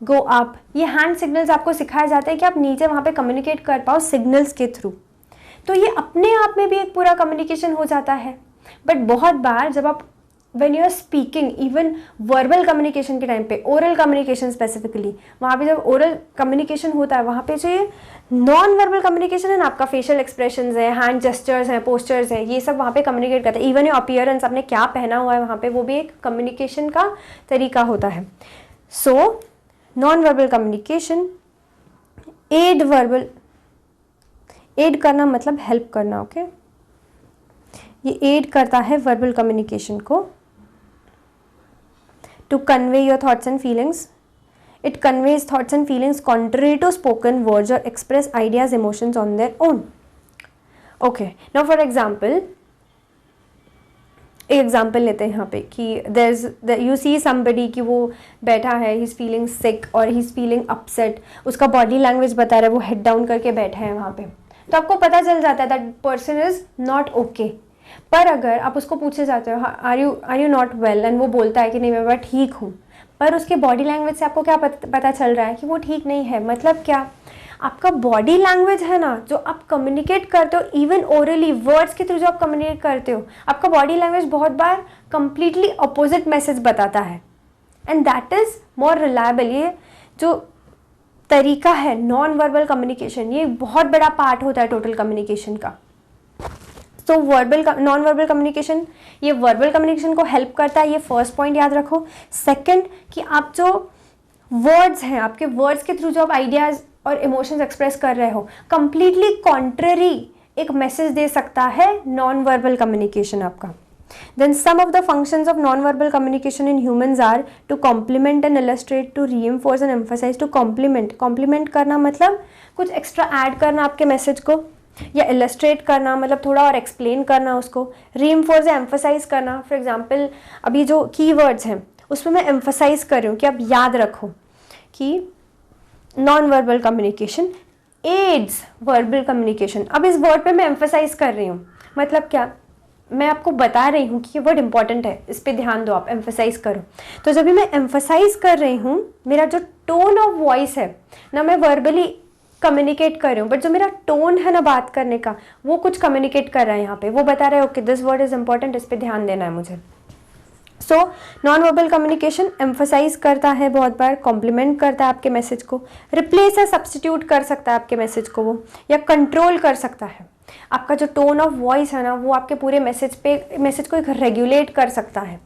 गो अप, ये हैंड सिग्नल्स आपको सिखाए जाते हैं कि आप नीचे वहाँ पे कम्युनिकेट कर पाओ सिग्नल्स के थ्रू। तो ये अपने आप में भी एक पूरा कम्युनिकेशन हो जाता है। बट बहुत बार जब आप when you are speaking, even verbal communication के टाइम पे, ओरल कम्युनिकेशन स्पेसिफिकली, वहाँ पे जब ओरल कम्युनिकेशन होता है वहाँ पे जो ये नॉन वर्बल कम्युनिकेशन है ना, आपका फेशियल एक्सप्रेशंस है, हैंड जेस्चर्स हैं, पोस्चर्स हैं, ये सब वहाँ पे कम्युनिकेट करते हैं। इवन योर अपीयरेंस, आपने क्या पहना हुआ है वहाँ पे, वो भी एक कम्युनिकेशन का तरीका होता है। So non verbal communication aid verbal, aid करना मतलब हेल्प करना, ओके ये एड करता है वर्बल कम्युनिकेशन को to convey your thoughts and feelings. It conveys thoughts and feelings contrary to spoken words और express ideas emotions on their own. Okay, now for example, एक example लेते हैं यहाँ पे कि देयर यू सी समबडी कि वो बैठा है, ही इज़ फीलिंग सिक और ही इज़ फीलिंग अपसेट, उसका बॉडी लैंग्वेज बता रहा है वो हेड डाउन करके बैठे हैं वहाँ पे, तो आपको पता चल जाता है that person is not okay. पर अगर आप उसको पूछे जाते हो are you not well, and वो बोलता है कि नहीं मैं ठीक हूँ, पर उसके बॉडी लैंग्वेज से आपको क्या पता चल रहा है कि वो ठीक नहीं है। मतलब क्या, आपका बॉडी लैंग्वेज है ना जो आप कम्युनिकेट करते हो, इवन ओरली वर्ड्स के थ्रू जो आप कम्युनिकेट करते हो, आपका बॉडी लैंग्वेज बहुत बार कंप्लीटली अपोजिट मैसेज बताता है, and that is more reliable. ये जो तरीका है नॉन वर्बल कम्युनिकेशन, ये बहुत बड़ा पार्ट होता है टोटल कम्युनिकेशन का। तो नॉन वर्बल कम्युनिकेशन, ये वर्बल कम्युनिकेशन को हेल्प करता है, ये फर्स्ट पॉइंट याद रखो। सेकंड, कि आप जो वर्ड्स हैं, आपके वर्ड्स के थ्रू जो आप आइडियाज और इमोशंस एक्सप्रेस कर रहे हो, कंप्लीटली कॉन्ट्ररी एक मैसेज दे सकता है नॉन वर्बल कम्युनिकेशन आपका। Then some of the functions of non-verbal communication in humans are to complement and illustrate, to reinforce and emphasize, to complement. Complement करना मतलब कुछ एक्स्ट्रा ऐड करना आपके मैसेज को, या इलस्ट्रेट करना मतलब थोड़ा और एक्सप्लेन करना उसको, रीइंफोर्स या एम्फसाइज करना। फॉर एग्जांपल अभी जो कीवर्ड्स हैं उसमें मैं एम्फसाइज कर रही हूँ कि आप याद रखो कि non verbal communication aids verbal communication. अब इस वर्ड पे मैं एम्फसाइज कर रही हूँ, मतलब क्या, मैं आपको बता रही हूँ कि ये वर्ड इंपॉर्टेंट है, इस पे ध्यान दो, आप एम्फसाइज करो। तो जब भी मैं एम्फसाइज कर रही हूँ, मेरा जो टोन ऑफ वॉइस है ना, मैं वर्बली कम्युनिकेट कर रही हूँ, बट जो मेरा टोन है ना बात करने का, वो कुछ कम्युनिकेट कर रहा है यहाँ पे, वो बता रहा है okay this word is important, इस पे ध्यान देना है मुझे। So non verbal communication emphasize करता है बहुत बार, कॉम्प्लीमेंट करता है आपके मैसेज को, रिप्लेस या सब्सटीट्यूट कर सकता है आपके मैसेज को वो, या कंट्रोल कर सकता है। आपका जो टोन ऑफ वॉइस है ना, वो आपके पूरे मैसेज को एक रेगुलेट कर सकता है।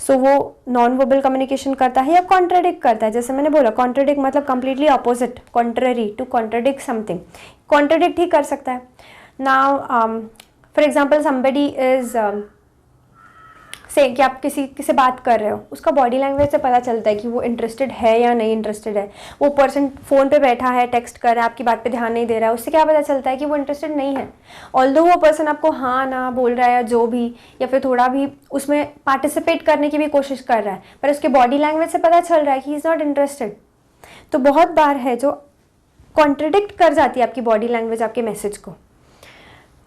सो वो नॉन वर्बल कम्युनिकेशन करता है, या कॉन्ट्राडिक्ट करता है। जैसे मैंने बोला, कॉन्ट्राडिक्ट मतलब completely opposite, contrary, to contradict something, contradict ही कर सकता है। Now for example somebody is say कि आप किसी से बात कर रहे हो, उसका बॉडी लैंग्वेज से पता चलता है कि वो इंटरेस्टेड है या नहीं इंटरेस्टेड है। वो पर्सन फ़ोन पे बैठा है, टेक्स्ट कर रहा है, आपकी बात पे ध्यान नहीं दे रहा है, उससे क्या पता चलता है कि वो इंटरेस्टेड नहीं है। ऑल्दो वो पर्सन आपको हाँ ना बोल रहा है या जो भी, या फिर थोड़ा भी उसमें पार्टिसिपेट करने की भी कोशिश कर रहा है, पर उसके बॉडी लैंग्वेज से पता चल रहा है कि ही इज़ नॉट इंटरेस्टेड। तो बहुत बार है जो कॉन्ट्रडिक्ट कर जाती है आपकी बॉडी लैंग्वेज आपके मैसेज को।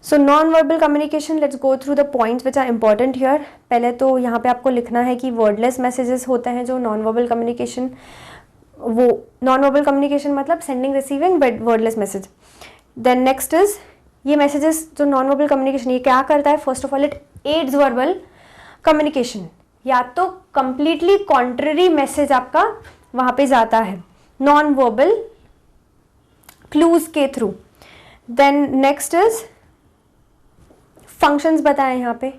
So non verbal communication, let's go through the points which are important here. पहले तो यहाँ पे आपको लिखना है कि वर्डलेस मैसेजेस होते हैं जो नॉन वर्बल कम्युनिकेशन, वो नॉन वर्बल कम्युनिकेशन मतलब sending receiving but wordless message. Then next is, ये मैसेजेस जो नॉन वर्बल कम्युनिकेशन ये क्या करता है, first of all it aids verbal communication, या तो कंप्लीटली कॉन्ट्ररी मैसेज आपका वहाँ पे जाता है नॉन वर्बल क्लूज के through. Then next is functions बताएं यहाँ पे।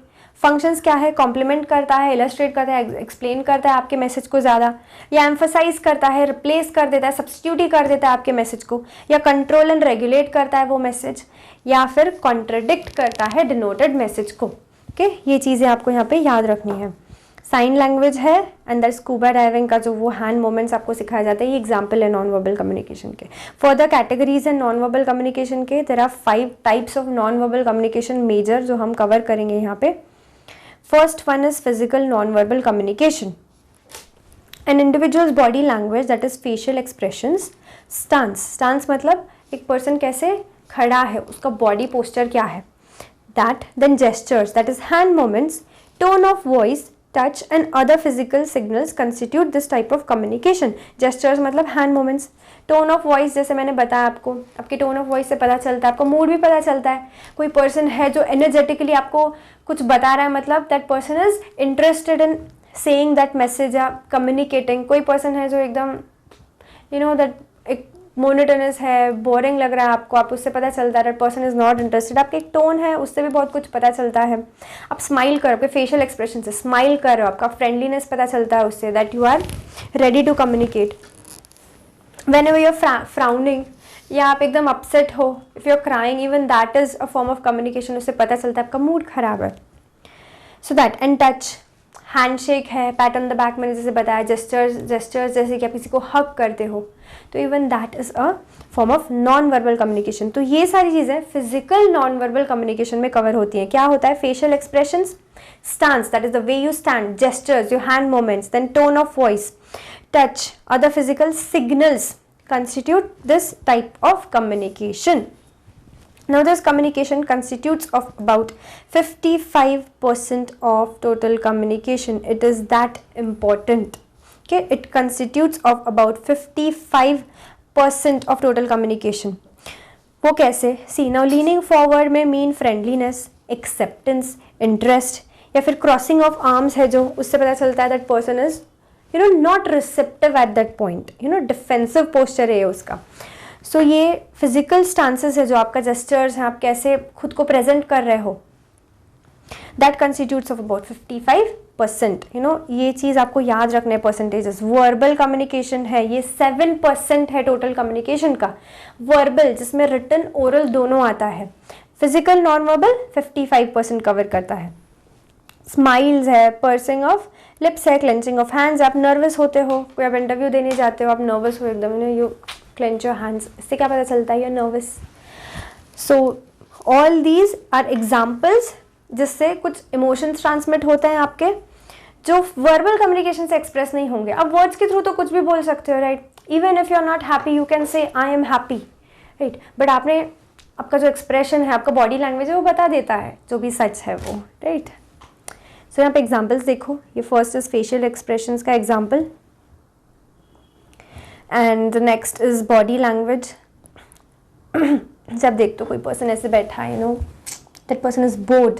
फंक्शंस क्या है, कॉम्प्लीमेंट करता है, इलस्ट्रेट करता है, एक्सप्लेन करता है आपके मैसेज को ज़्यादा, या एम्फसाइज करता है, रिप्लेस कर देता है, सब्स्टिट्यूट ही कर देता है आपके मैसेज को, या कंट्रोल एंड रेगुलेट करता है वो मैसेज, या फिर कॉन्ट्रडिक्ट करता है डिनोटेड मैसेज को। ओके, ये चीज़ें आपको यहाँ पे याद रखनी है। साइन लैंग्वेज है, अंदर स्कूबा डाइविंग का जो वो हैंड मोमेंट्स आपको सिखाया जाता है, ये एग्जाम्पल है नॉन वर्बल कम्युनिकेशन के। फर्दर कैटेगरीज है नॉन वर्बल कम्युनिकेशन के, there are 5 types of non verbal communication major जो हम कवर करेंगे यहाँ पे। First one is physical non verbal communication, an individuals body language that is facial expressions, stance मतलब एक पर्सन कैसे खड़ा है, उसका बॉडी पोस्चर क्या है, that, then gestures that is hand moments, tone of voice, touch and other physical signals constitute this type of communication. Gestures मतलब hand moments, tone of voice जैसे मैंने बताया आपको, आपके टोन ऑफ वॉइस से पता चलता है, आपका मूड भी पता चलता है। कोई पर्सन है जो एनर्जेटिकली आपको कुछ बता रहा है, मतलब that person is interested in saying that message या कम्युनिकेटिंग। कोई पर्सन है जो एकदम दैट एक मोनोटोनस है, बोरिंग लग रहा है आपको, आप उससे पता चलता है that person is not interested. आपके एक टोन है, उससे भी बहुत कुछ पता चलता है। आप स्माइल कर, आपके फेशियल एक्सप्रेशन से स्माइल कर रहे हो, आपका फ्रेंडलीनेस पता चलता है उससे, that you are ready to communicate. Whenever you are frowning या आप एकदम अपसेट हो, if you are crying, even that is a form of communication, उससे पता चलता है आपका मूड खराब है। So that, and touch, handshake है, पैट ऑन द बैक मैंने जैसे बताया, जेस्चर्स जैसे कि आप किसी को हग करते हो, तो even that is a form of non verbal communication. तो ये सारी चीज़ें फिजिकल नॉन वर्बल कम्युनिकेशन में कवर होती हैं। क्या होता है, facial expressions, stance that is the way you stand, gestures, your hand moments, then tone of voice, touch, other physical signals constitute this type of communication. Now this communication constitutes of about 55% of total communication. It is that important. Okay, it constitutes of about 55% of total communication. वो कैसे? See, now leaning forward में mean friendliness, acceptance, interest, या फिर crossing of arms है जो, उससे पता चलता है that person is not receptive at that point, defensive posture है उसका। So ये physical stances है जो आपका gestures है, आप कैसे खुद को present कर रहे हो, दैट कंस्टिट्यूट्स ऑफ अबाउट 55%. ये चीज़ आपको याद रखना है परसेंटेजेस. वर्बल कम्युनिकेशन है ये 7% है टोटल कम्युनिकेशन का. वर्बल जिसमें रिटन ओरल दोनों आता है. फिजिकल नॉन वर्बल 55% कवर करता है. स्माइल्स है, पर्सिंग ऑफ लिप्स है, क्लेंचिंग ऑफ हैंड्स. आप नर्वस होते हो, कोई आप इंटरव्यू देने जाते हो, आप नर्वस हो एकदम, यू क्लेंच योर हैंड्स. इससे क्या पता चलता है you are nervous. So all these are examples जिससे कुछ इमोशंस ट्रांसमिट होते हैं आपके, जो वर्बल कम्युनिकेशन से एक्सप्रेस नहीं होंगे. अब वर्ड्स के थ्रू तो कुछ भी बोल सकते हो, right. Even if you are not happy you can say I am happy, right. But आपने आपका जो एक्सप्रेशन है, आपका बॉडी लैंग्वेज है, वो बता देता है जो भी सच है वो, राइट. सो यहाँ पे एग्जाम्पल्स देखो. ये फर्स्ट इज फेशियल एक्सप्रेशंस का example and next is body language. जब देखते हो कोई पर्सन ऐसे बैठा है, दैट पर्सन इज बोर्ड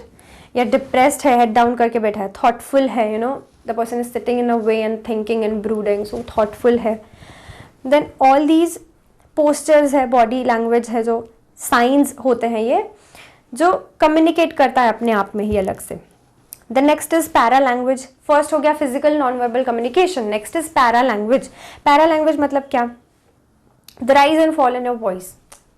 या डिप्रेस्ड है, हेड डाउन करके बैठा है, थॉटफुल है, the person is sitting in a way and thinking and brooding, so thoughtful है. देन ऑल दीज पोस्चर्स है, बॉडी लैंग्वेज है, जो साइंस होते हैं ये जो कम्युनिकेट करता है अपने आप में ही अलग से. The next is para language. First हो गया physical non verbal communication. Next is para language. Para language मतलब क्या? The rise and fall in your voice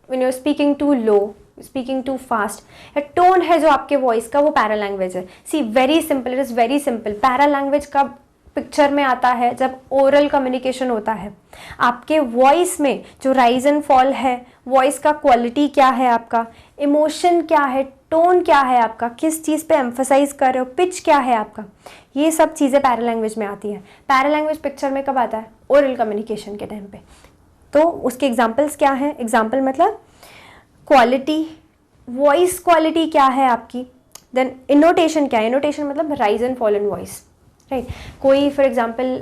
when you are speaking too low, speaking too fast, या tone है जो आपके voice का, वो पैरा लैंग्वेज है. See very simple, it is very simple. Para language का पिक्चर में आता है जब ओरल कम्युनिकेशन होता है. आपके वॉइस में जो राइज एंड फॉल है, वॉइस का क्वालिटी क्या है, आपका इमोशन क्या है, टोन क्या है, आपका किस चीज़ पे एम्फसाइज कर रहे हो, पिच क्या है आपका, ये सब चीज़ें पैरा लैंग्वेज में आती है. पैरा लैंग्वेज पिक्चर में कब आता है? ओरल कम्युनिकेशन के टाइम पे. तो उसके एग्जाम्पल्स क्या हैं? एग्जाम्पल मतलब क्वालिटी, वॉइस क्वालिटी क्या है आपकी. देन इनोटेशन क्या है? इनोटेशन मतलब rise and fall in voice, right. कोई फॉर एग्जाम्पल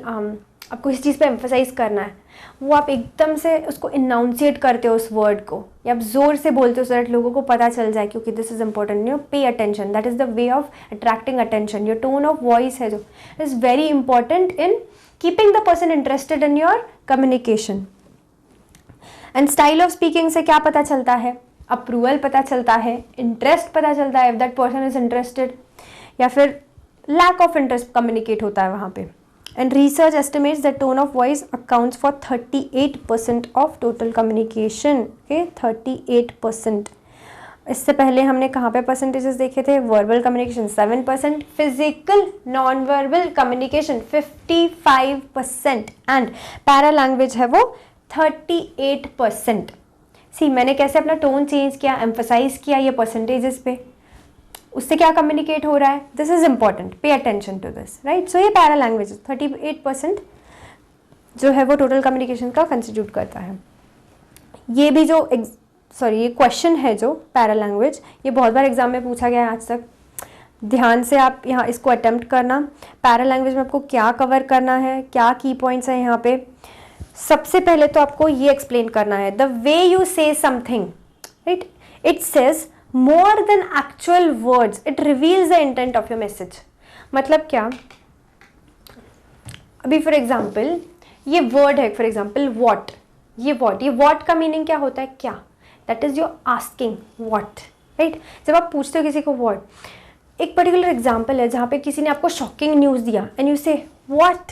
आपको इस चीज़ पे एम्फसाइज करना है, वो आप एकदम से उसको इनाउंसिएट करते हो उस वर्ड को, या आप जोर से बोलते हो सो दैट लोगों को पता चल जाए क्योंकि this is important. Pay attention, that is the way of attracting attention. Your tone of voice है जो is very important in keeping the person interested in your communication. And style of speaking से क्या पता चलता है? Approval पता चलता है, इंटरेस्ट पता चलता है, if that person is interested, या फिर लैक ऑफ इंटरेस्ट कम्युनिकेट होता है वहाँ पे. And research estimates that tone of voice accounts for 38% of total communication. Okay, 38%. इससे पहले हमने कहाँ पे परसेंटेजेस देखे थे? Verbal communication 7%, physical non verbal communication 55% and para language है वो 38%. सी मैंने कैसे अपना टोन चेंज किया, एम्फसाइज किया ये परसेंटेजेस पे, उससे क्या कम्युनिकेट हो रहा है? This is important, pay attention to this, right. So ये पैरा लैंग्वेज 38% जो है वो टोटल कम्युनिकेशन का कंस्टिट्यूट करता है. ये भी जो ये क्वेश्चन है जो पैरा लैंग्वेज, ये बहुत बार एग्जाम में पूछा गया है आज तक. ध्यान से आप यहाँ इसको अटेम्प्ट करना. पैरा लैंग्वेज में आपको क्या कवर करना है, क्या की पॉइंट्स हैं यहाँ पे. सबसे पहले तो आपको ये एक्सप्लेन करना है, the way you say something, right, it says more than actual words, it reveals the intent of your message. मतलब क्या? अभी फॉर एग्जाम्पल ये वर्ड है, फॉर एग्जाम्पल वॉट. ये वॉट का मीनिंग क्या होता है? क्या. That is your asking what, right. जब आप पूछते हो किसी को वॉट, एक पर्टिकुलर एग्जाम्पल है जहाँ पे किसी ने आपको शॉकिंग न्यूज़ दिया एंड यू से वॉट,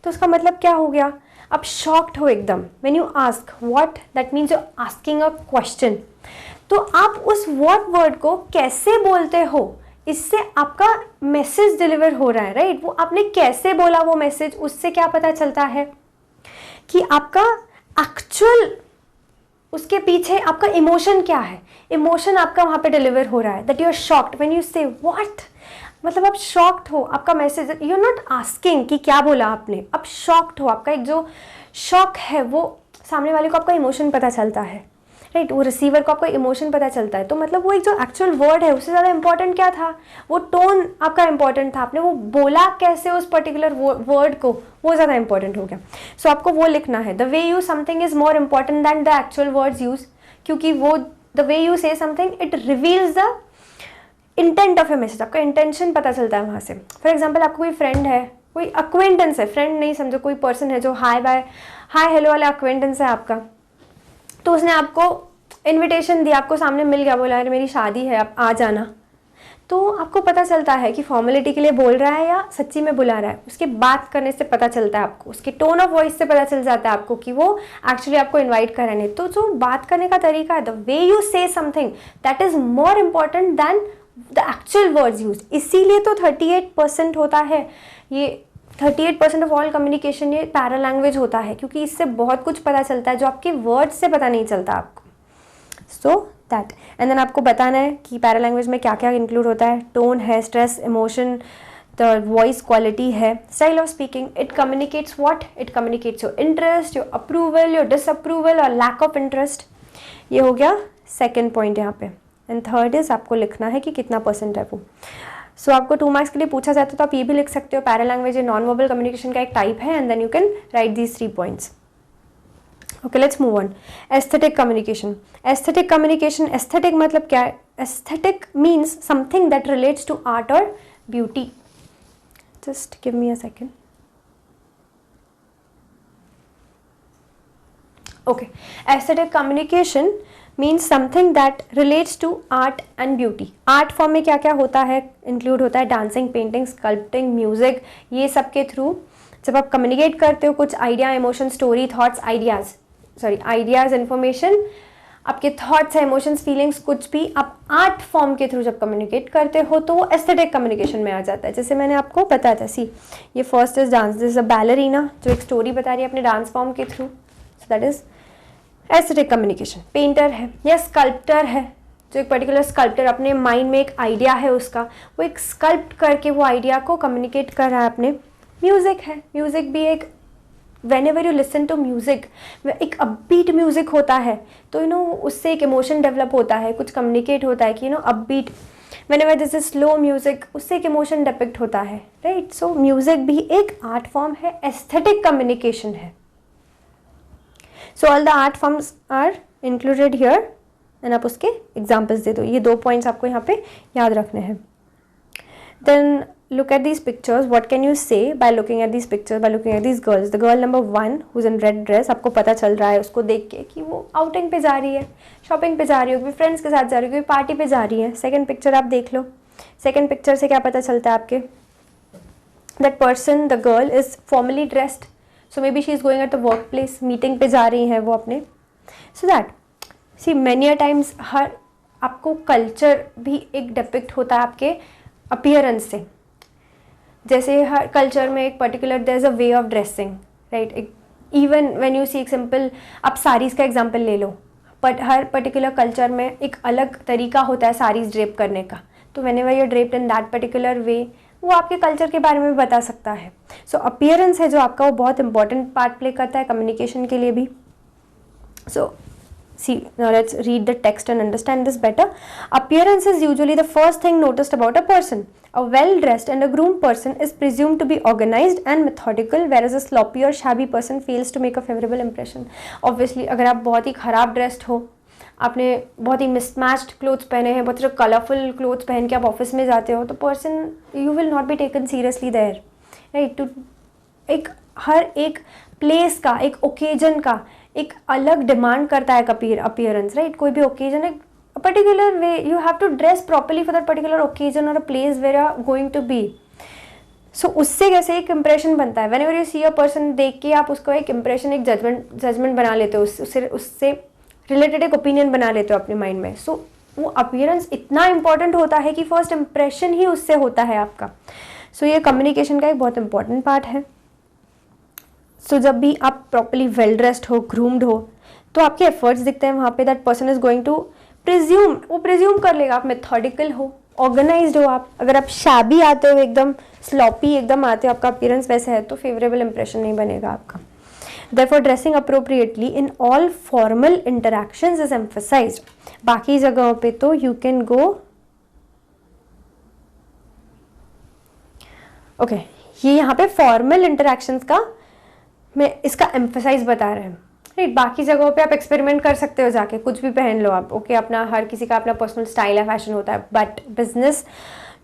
तो उसका मतलब क्या हो गया? आप शॉक्ड हो एकदम. When you ask what, that means you asking a question. तो आप उस व्हाट वर्ड को कैसे बोलते हो, इससे आपका मैसेज डिलीवर हो रहा है, राइट. वो आपने कैसे बोला वो मैसेज, उससे क्या पता चलता है कि आपका एक्चुअल उसके पीछे आपका इमोशन क्या है. इमोशन आपका वहाँ पे डिलीवर हो रहा है, that you are shocked when you say what. मतलब आप शॉक्ड हो, आपका message, you are not asking कि क्या बोला आपने, आप शॉक्ड हो. आपका एक जो शॉक है वो सामने वाले को आपका इमोशन पता चलता है, राइट. वो रिसीवर को आपका इमोशन पता चलता है. तो मतलब वो एक जो एक्चुअल वर्ड है उससे ज़्यादा इंपॉर्टेंट क्या था? वो टोन आपका इंपॉर्टेंट था, आपने वो बोला कैसे उस पर्टिकुलर वर्ड को, वो ज़्यादा इंपॉर्टेंट हो गया. सो आपको वो लिखना है, the way you something is more important than the actual words use, क्योंकि वो the way you say something it reveals the intent of a message. आपका इंटेंशन पता चलता है वहाँ से. फॉर एग्जाम्पल आपको कोई फ्रेंड है, कोई अक्वेंटेंस है, फ्रेंड नहीं समझो, कोई पर्सन है जो हाय हेलो वाला अक्वेंटेंस है आपका, तो उसने आपको इनविटेशन दिया, आपको सामने मिल गया, बोला अरे मेरी शादी है आप आ जाना. तो आपको पता चलता है कि फॉर्मेलिटी के लिए बोल रहा है या सच्ची में बुला रहा है। उसके बात करने से पता चलता है आपको, उसके टोन ऑफ वॉइस से पता चल जाता है आपको कि वो एक्चुअली आपको इन्वाइट कर रहे हैं। तो जो बात करने का तरीका है, the way you say something, that is more important than the actual words use. इसीलिए तो 38% होता है, ये 38% ऑफ ऑल कम्युनिकेशन ये पैरा लैंग्वेज होता है, क्योंकि इससे बहुत कुछ पता चलता है जो आपके वर्ड्स से पता नहीं चलता आपको। सो दैट, एंड देन आपको बताना है कि पैरा लैंग्वेज में क्या क्या इंक्लूड होता है। टोन है, stress, emotion, the voice quality है, style of speaking. It communicates what? It communicates your interest, your approval, your disapproval और लैक ऑफ इंटरेस्ट। ये हो गया सेकेंड पॉइंट यहाँ पे। एंड थर्ड इज आपको लिखना है कि कितना परसेंट है वो। सो आपको 2 मार्क्स के लिए पूछा जाता है तो आप ये भी लिख सकते हो, para language non verbal communication का एक टाइप है, and then you can write these 3 points. Okay, let's move on. Aesthetic communication. Aesthetic communication, aesthetic मतलब क्या है? Aesthetic means something that relates to art और beauty. Just give me a second. Okay, aesthetic communication means something that relates to art and beauty. Art form में क्या क्या होता है? Include होता है डांसिंग, पेंटिंग, स्कल्पटिंग, म्यूजिक। ये सब के थ्रू जब आप कम्युनिकेट करते हो कुछ idea, emotion, story, thoughts, ideas, information, आपके थॉट्स, इमोशंस, फीलिंग्स, कुछ भी आप आर्ट फॉर्म के थ्रू जब कम्युनिकेट करते हो तो वो एस्थेटिक कम्युनिकेशन में आ जाता है। जैसे मैंने आपको बताया था, सी ये first is dance, this is a ballerina जो एक स्टोरी बता रही है अपने डांस फॉर्म के through, so that is aesthetic communication. Painter है या स्कल्प्टर है, जो एक पर्टिकुलर स्कल्प्टर अपने माइंड में एक आइडिया है उसका, वो एक स्कल्प्ट करके वो आइडिया को कम्युनिकेट कर रहा है अपने। म्यूजिक है, म्यूजिक भी एक, whenever you listen to music, एक अपबीट म्यूजिक होता है तो उससे एक इमोशन डेवलप होता है, कुछ कम्युनिकेट होता है कि upbeat. whenever this is slow music, उससे एक इमोशन डिपिक्ट होता है, राइट। सो म्यूजिक भी एक आर्ट फॉर्म है, एस्थेटिक कम्युनिकेशन है। So all the art forms are included here, and आप उसके एग्जाम्पल्स दे दो। ये 2 पॉइंट्स आपको यहाँ पे याद रखने हैं। Then look at these pictures. What can you say by looking at these pictures, by looking at these girls? The girl number 1 who's in red dress, आपको पता चल रहा है उसको देख के कि वो आउटिंग पे जा रही है, शॉपिंग पे जा रही है, कोई फ्रेंड्स के साथ जा रही है, कोई पार्टी पे जा रही है। सेकंड पिक्चर आप देख लो, सेकंड पिक्चर से क्या पता चलता है आपके? That person, the girl is formally dressed, so may be she is going at the work place, meeting पे जा रही हैं वो अपने। So that see many a times her आपको कल्चर भी एक डिपिक्ट होता है आपके अपीयरेंस से। जैसे हर कल्चर में एक particular there is a way of dressing, right. Even when you see example, आप साड़ीज़ का एग्जांपल ले लो, बट हर पर्टिकुलर कल्चर में एक अलग तरीका होता है साड़ीज़ ड्रेप करने का। तो whenever you are draped in that particular way, वो आपके कल्चर के बारे में भी बता सकता है। सो अपीयरेंस है जो आपका, वो बहुत इंपॉर्टेंट पार्ट प्ले करता है कम्युनिकेशन के लिए भी। सो see, now let's read the text and understand this better. Appearance is usually the first thing noticed about a person. A well-dressed and a groomed person is presumed to be organized and methodical, whereas a sloppy or shabby person fails to make a favorable impression. Obviously, अगर आप बहुत ही खराब dressed हो, आपने बहुत ही mismatched clothes पहने हैं, बहुत सारे कलरफुल क्लोथ्स पहन के आप ऑफिस में जाते हो, तो person you will not be taken seriously there, right. टू एक हर एक प्लेस का, एक ओकेजन का एक अलग डिमांड करता है अपीयरेंस, राइट। कोई भी ओकेजन है, particular way you have to dress properly for that particular occasion और a place where you are going to be. So उससे कैसे एक इंप्रेशन बनता है। Whenever you see a person, देख के आप उसको एक इंप्रेशन, एक जजमेंट बना लेते हो, उससे रिलेटेड एक ओपिनियन बना लेते हो अपने माइंड में। सो वो अपीयरेंस इतना इंपॉर्टेंट होता है कि फर्स्ट इंप्रेशन ही उससे होता है आपका। सो ये कम्युनिकेशन का एक बहुत इंपॉर्टेंट पार्ट है। सो जब भी आप प्रॉपर्ली वेल ड्रेस्ड हो, ग्रूम्ड हो, तो आपके एफर्ट्स दिखते हैं वहाँ पे। That person is going to presume, वो प्रिज्यूम कर लेगा आप मेथोडिकल हो, ऑर्गेनाइज्ड हो आप। अगर आप शैबी आते हो, एकदम स्लॉपी एकदम आते हो, आपका अपीयरेंस वैसे है, तो फेवरेबल इंप्रेशन नहीं बनेगा आपका। Therefore, dressing appropriately in all formal interactions is emphasized. बाकी जगहों पे तो you can go, okay, ये यहाँ पे formal interactions का मैं इसका emphasize बता रहे हैं, राइट। बाकी जगहों पे आप एक्सपेरिमेंट कर सकते हो, जाके कुछ भी पहन लो आप, ओके। अपना हर किसी का अपना पर्सनल स्टाइल है, फैशन होता है, बट बिजनेस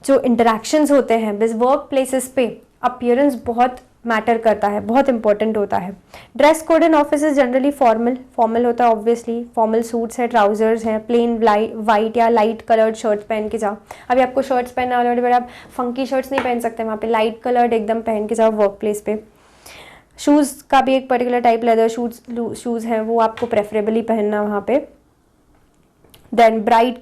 जो इंटरेक्शंस होते हैं, वर्क प्लेसेस पे अपीयरेंस बहुत मैटर करता है, बहुत इंपॉर्टेंट होता है। Dress code in office is generally formal होता है, ऑब्वियसली फॉर्मल सूट्स है, ट्राउजर्स हैं, प्लेन वाइट या लाइट कलर्ड शर्ट्स पहन के जाओ। अभी आपको शर्ट्स पहनना ऑलरेडी, बट आप फंकी शर्ट्स नहीं पहन सकते, वहाँ पे लाइट कलर्ड एकदम पहन के जाओ वर्क प्लेस पे। शूज़ का भी एक पर्टिकुलर टाइप लेदर शूज़ हैं, वो आपको प्रेफरेबली पहनना वहाँ पे। देन ब्राइट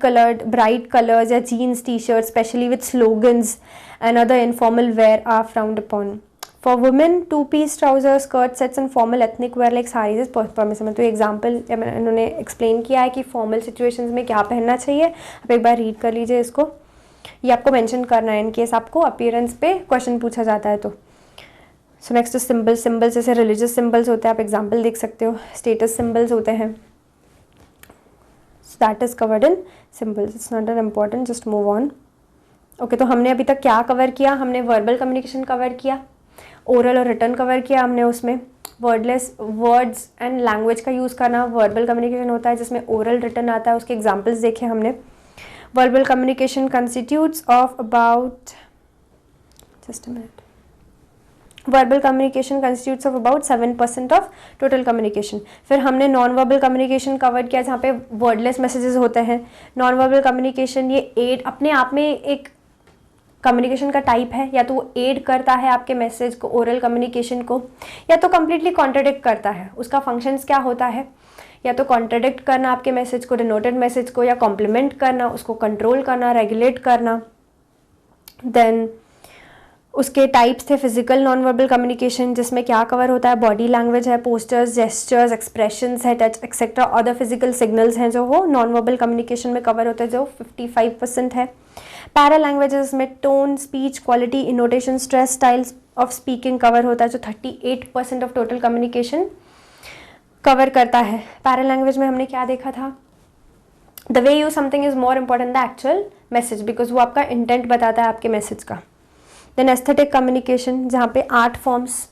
कलर्स या jeans T shirt specially with slogans and other informal wear are frowned upon. For women 2-piece trouser skirt sets and formal ethnic wear like saris is permissible. तो example इन्होंने explain किया है कि formal situations में क्या पहनना चाहिए। आप एक बार रीड कर लीजिए इसको, ये आपको मेंशन करना है इन केस आपको अपीयरेंस पे क्वेश्चन पूछा जाता है तो। सो नेक्स्ट सिंबल्स जैसे रिलीजियस सिंबल्स होते हैं, आप एग्जाम्पल देख सकते हो। स्टेटस सिंबल्स होते हैं, that is covered in symbols, it's not an important, just move on. Okay, तो हमने अभी तक क्या कवर किया? हमने वर्बल कम्युनिकेशन कवर किया, ओरल और रिटर्न कवर किया हमने। उसमें वर्ड्स एंड लैंग्वेज का यूज़ करना वर्बल कम्युनिकेशन होता है, जिसमें ओरल रिटर्न आता है, उसके एग्जाम्पल्स देखे हमने। Verbal communication constitutes of about just a minute verbal communication constitutes of about 7% of total communication. फिर हमने नॉन वर्बल कम्युनिकेशन कवर किया, जहाँ पे वर्डलेस मैसेजेस होते हैं। नॉन वर्बल कम्युनिकेशन ये एड अपने आप में एक कम्युनिकेशन का टाइप है, या तो वो एड करता है आपके मैसेज को, ओरल कम्युनिकेशन को, या तो कम्प्लीटली कॉन्ट्राडिक्ट करता है। उसका फंक्शंस क्या होता है? या तो कॉन्ट्राडिक्ट करना आपके मैसेज को, डिनोटेड मैसेज को, या कॉम्प्लीमेंट करना, उसको कंट्रोल करना, रेगुलेट करना। देन उसके टाइप्स थे फिजिकल नॉन वर्बल कम्युनिकेशन, जिसमें क्या कवर होता है? बॉडी लैंग्वेज है, पोस्टर्स, जेस्चर्स, एक्सप्रेशंस है, touch etcetera, other physical signals हैं जो वो नॉन वर्बल कम्युनिकेशन में कवर होते हैं, जो 55% है। पैरा लैंग्वेजेस में tone, speech quality, intonation, stress, styles of speaking cover होता है, जो 38% ऑफ टोटल कम्युनिकेशन कवर करता है। पैरा लैंग्वेज में हमने क्या देखा था? The way you something is more important the actual message, because वो आपका इंटेंट बताता है आपके मैसेज का। देन एस्थेटिक कम्युनिकेशन, जहाँ पे आर्ट फॉर्म्स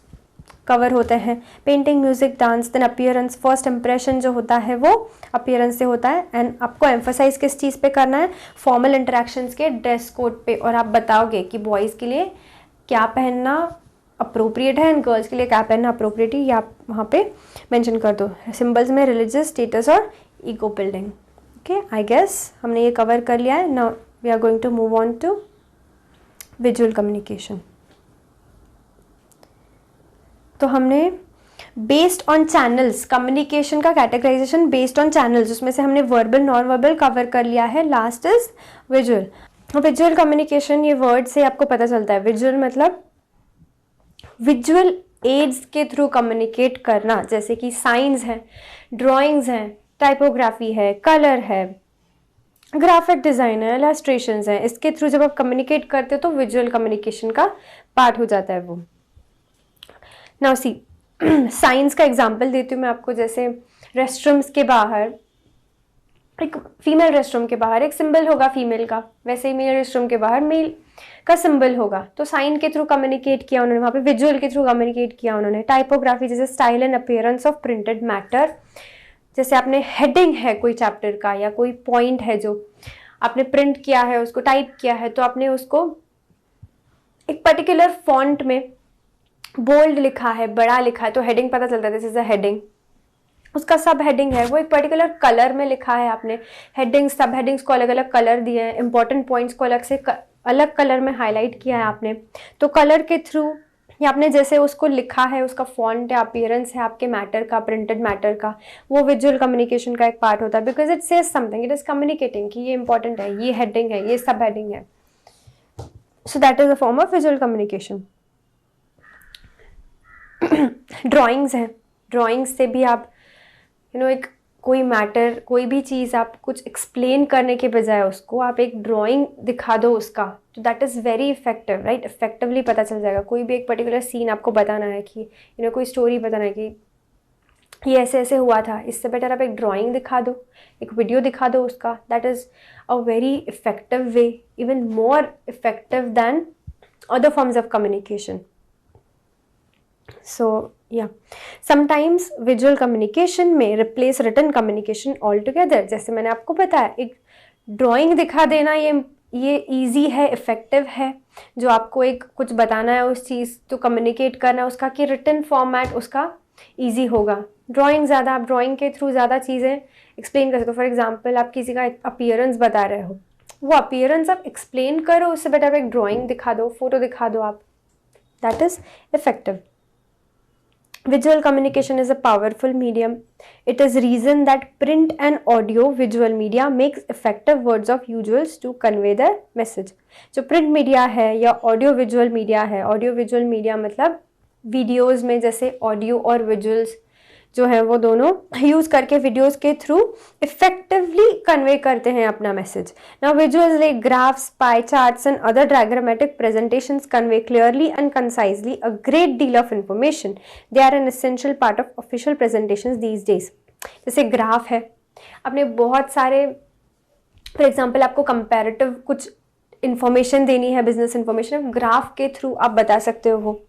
कवर होते हैं, painting, music, dance. Then appearance, first impression जो होता है वो अपीयरेंस से होता है। एंड आपको एम्फोसाइज किस चीज़ पे करना है? फॉर्मल इंटरेक्शंस के ड्रेस कोड पे, और आप बताओगे कि बॉयज़ के लिए क्या पहनना अप्रोप्रिएट है एंड गर्ल्स के लिए क्या पहनना अप्रोप्रिएट है, ये आप वहाँ पे मेंशन कर दो। सिंबल्स में रिलीजियस, स्टेटस और ego building. Okay, I guess हमने ये कवर कर लिया है। Now we are going to move on to visual communication. तो हमने बेस्ड ऑन चैनल्स कम्युनिकेशन का कैटेगराइजेशन बेस्ड ऑन चैनल्स, उसमें से हमने वर्बल नॉन वर्बल कवर कर लिया है। Last is visual. Visual communication, ये वर्ड से आपको पता चलता है। विजुअल मतलब विजुअल एड्स के थ्रू कम्युनिकेट करना, जैसे कि साइंस हैं, ड्राइंग्स हैं, टाइपोग्राफी है, कलर है, ग्राफिक डिज़ाइन है, इलस्ट्रेशंस हैं। इसके थ्रू जब आप कम्युनिकेट करते हो तो विजुअल कम्युनिकेशन का पार्ट हो जाता है वो। नाउ सी, साइंस का एग्जांपल देती हूँ मैं आपको। जैसे रेस्टरूम्स के बाहर, एक फीमेल रेस्टरूम के बाहर एक सिंबल होगा फीमेल का, वैसे ही मेल रेस्टरूम के बाहर मेल का सिंबल होगा। तो साइन के थ्रू कम्युनिकेट किया उन्होंने, वहाँ पे विजुअल के थ्रू कम्युनिकेट किया उन्होंने। टाइपोग्राफी, जैसे style and appearance of printed matter, जैसे आपने हेडिंग है कोई चैप्टर का या कोई पॉइंट है जो आपने प्रिंट किया है, उसको टाइप किया है, तो आपने उसको एक पर्टिकुलर फॉन्ट में बोल्ड लिखा है, बड़ा लिखा है, तो हेडिंग पता चलता है, दिस इज अ हेडिंग। उसका सब हेडिंग है, वो एक पर्टिकुलर कलर में लिखा है आपने। हेडिंग्स, सब हेडिंग्स को अलग अलग कलर दिए हैं, इंपॉर्टेंट पॉइंट्स को अलग से अलग कलर में हाईलाइट किया है आपने। तो कलर के थ्रू या आपने जैसे उसको लिखा है, उसका फॉन्ट है, अपीयरेंस है आपके मैटर का, प्रिंटेड मैटर का, वो विजुअल कम्युनिकेशन का एक पार्ट होता है। Because it says something, it is communicating कि ये इंपॉर्टेंट है, ये हेडिंग है, ये सब हेडिंग है। So that is a form of visual communication. Drawings हैं, ड्राइंग्स से भी आप एक कोई मैटर, कोई भी चीज़ आप कुछ एक्सप्लेन करने के बजाय उसको आप एक ड्राइंग दिखा दो उसका, तो that is very effective, right. Effectively पता चल जाएगा। कोई भी एक पर्टिकुलर सीन आपको बताना है कि कोई स्टोरी बताना है कि ये ऐसे ऐसे हुआ था, इससे बेटर आप एक ड्राइंग दिखा दो, एक वीडियो दिखा दो उसका। That is a very effective way, even more effective than other forms of communication. So yeah, sometimes visual communication may replace written communication altogether। जैसे मैंने आपको बताया, एक ड्राइंग दिखा देना ये easy है, effective है, जो आपको एक कुछ बताना है उस चीज़ तो कम्युनिकेट करना है उसका, कि रिटन फॉर्मेट उसका ईजी होगा। ड्राइंग ज़्यादा, आप ड्राइंग के थ्रू ज़्यादा चीज़ें एक्सप्लेन कर सकते हो। फॉर एग्जाम्पल आप किसी का अपीयरेंस बता रहे हो, वो अपीयरेंस आप एक्सप्लेन करो, उससे बेटर आप एक ड्राइंग दिखा दो, फोटो दिखा दो आप, that is effective. Visual communication is a powerful medium. It is reason that print and audio visual media makes effective words of usuals to convey the message. जो print media है या audio visual media है, audio visual media मतलब videos में जैसे audio और visuals जो है वो दोनों यूज़ करके वीडियोज़ के थ्रू इफेक्टिवली कन्वे करते हैं अपना message. Now visuals like graphs, pie charts and other diagrammatic presentations convey clearly and concisely a great deal of information. They are an essential part of official presentations these days. जैसे graph है, आपने बहुत सारे, for example आपको comparative कुछ information देनी है, business information, graph के थ्रू आप बता सकते हो वो,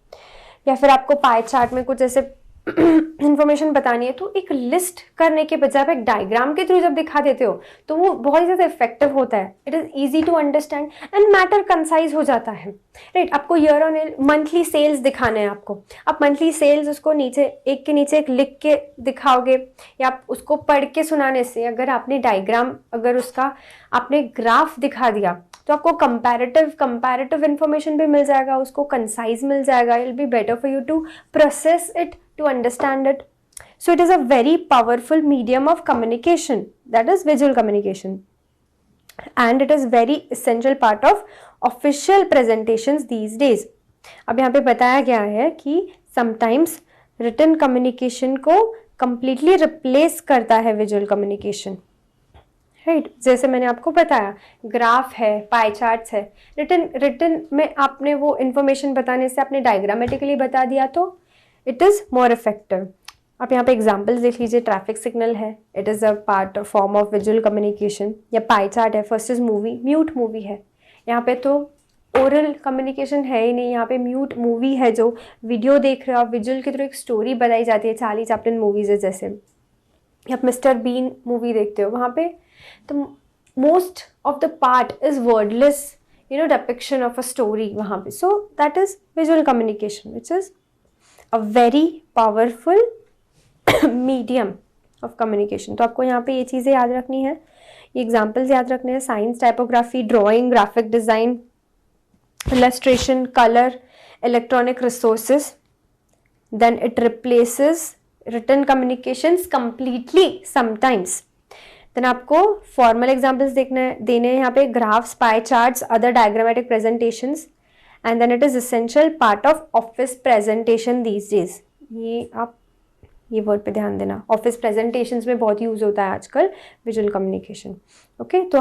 या फिर आपको पाई चार्ट में कुछ ऐसे इन्फॉर्मेशन बतानी है तो एक लिस्ट करने के बजाय आप एक डायग्राम के थ्रू जब दिखा देते हो तो वो बहुत ही ज़्यादा इफेक्टिव होता है। It is easy to understand and matter concise हो जाता है, राइट। आपको year on year monthly sales दिखाने हैं आपको, आप मंथली सेल्स उसको नीचे एक के नीचे एक लिख के दिखाओगे, या आप उसको पढ़ के सुनाने से, अगर आपने डायग्राम, अगर उसका आपने ग्राफ दिखा दिया तो आपको कंपैरेटिव इन्फॉर्मेशन भी मिल जाएगा, उसको कंसाइज मिल जाएगा। It will be better for you to process it, to understand it. So it is a very powerful medium of communication, that is visual communication, and it is very essential part of official presentations these days. अब यहाँ पे बताया गया है कि sometimes written communication को completely replace करता है visual communication, राइट। जैसे मैंने आपको बताया ग्राफ है, पाई चार्ट्स है, रिटन में आपने वो इन्फॉर्मेशन बताने से आपने डायग्रामेटिकली बता दिया तो इट इज़ मोर इफेक्टिव। आप यहाँ पे एग्जाम्पल्स देख लीजिए, ट्रैफिक सिग्नल है, it is a part form of visual communication, या पाई चार्ट है, first is movie, mute movie है, यहाँ पे तो ओरल कम्युनिकेशन है ही नहीं, यहाँ पे म्यूट मूवी है, जो वीडियो देख रहे हो आप, विजुअल के थ्रू एक स्टोरी बताई जाती है, चार्ली चैपलिन मूवीज है जैसे, या मिस्टर बीन मूवी देखते हो, वहाँ पे तो most of the part is wordless depiction of a story वहाँ पे। So that is visual communication which is a very powerful medium of communication। तो आपको यहाँ पे ये चीज़ें याद रखनी है, ये एग्जाम्पल्स याद रखने हैं, science, typography, drawing, graphic design, illustration, color, electronic resources, then it replaces written communications completely sometimes। Then आपको फॉर्मल एग्जाम्पल्स देने हैं यहाँ पे, graphs, pie charts, other diagrammatic presentations, and then it is essential part of office presentation these days. ये आप ये word पे ध्यान देना, ऑफिस प्रेजेंटेशंस में बहुत यूज़ होता है आजकल विजुअल कम्युनिकेशन। ओके, तो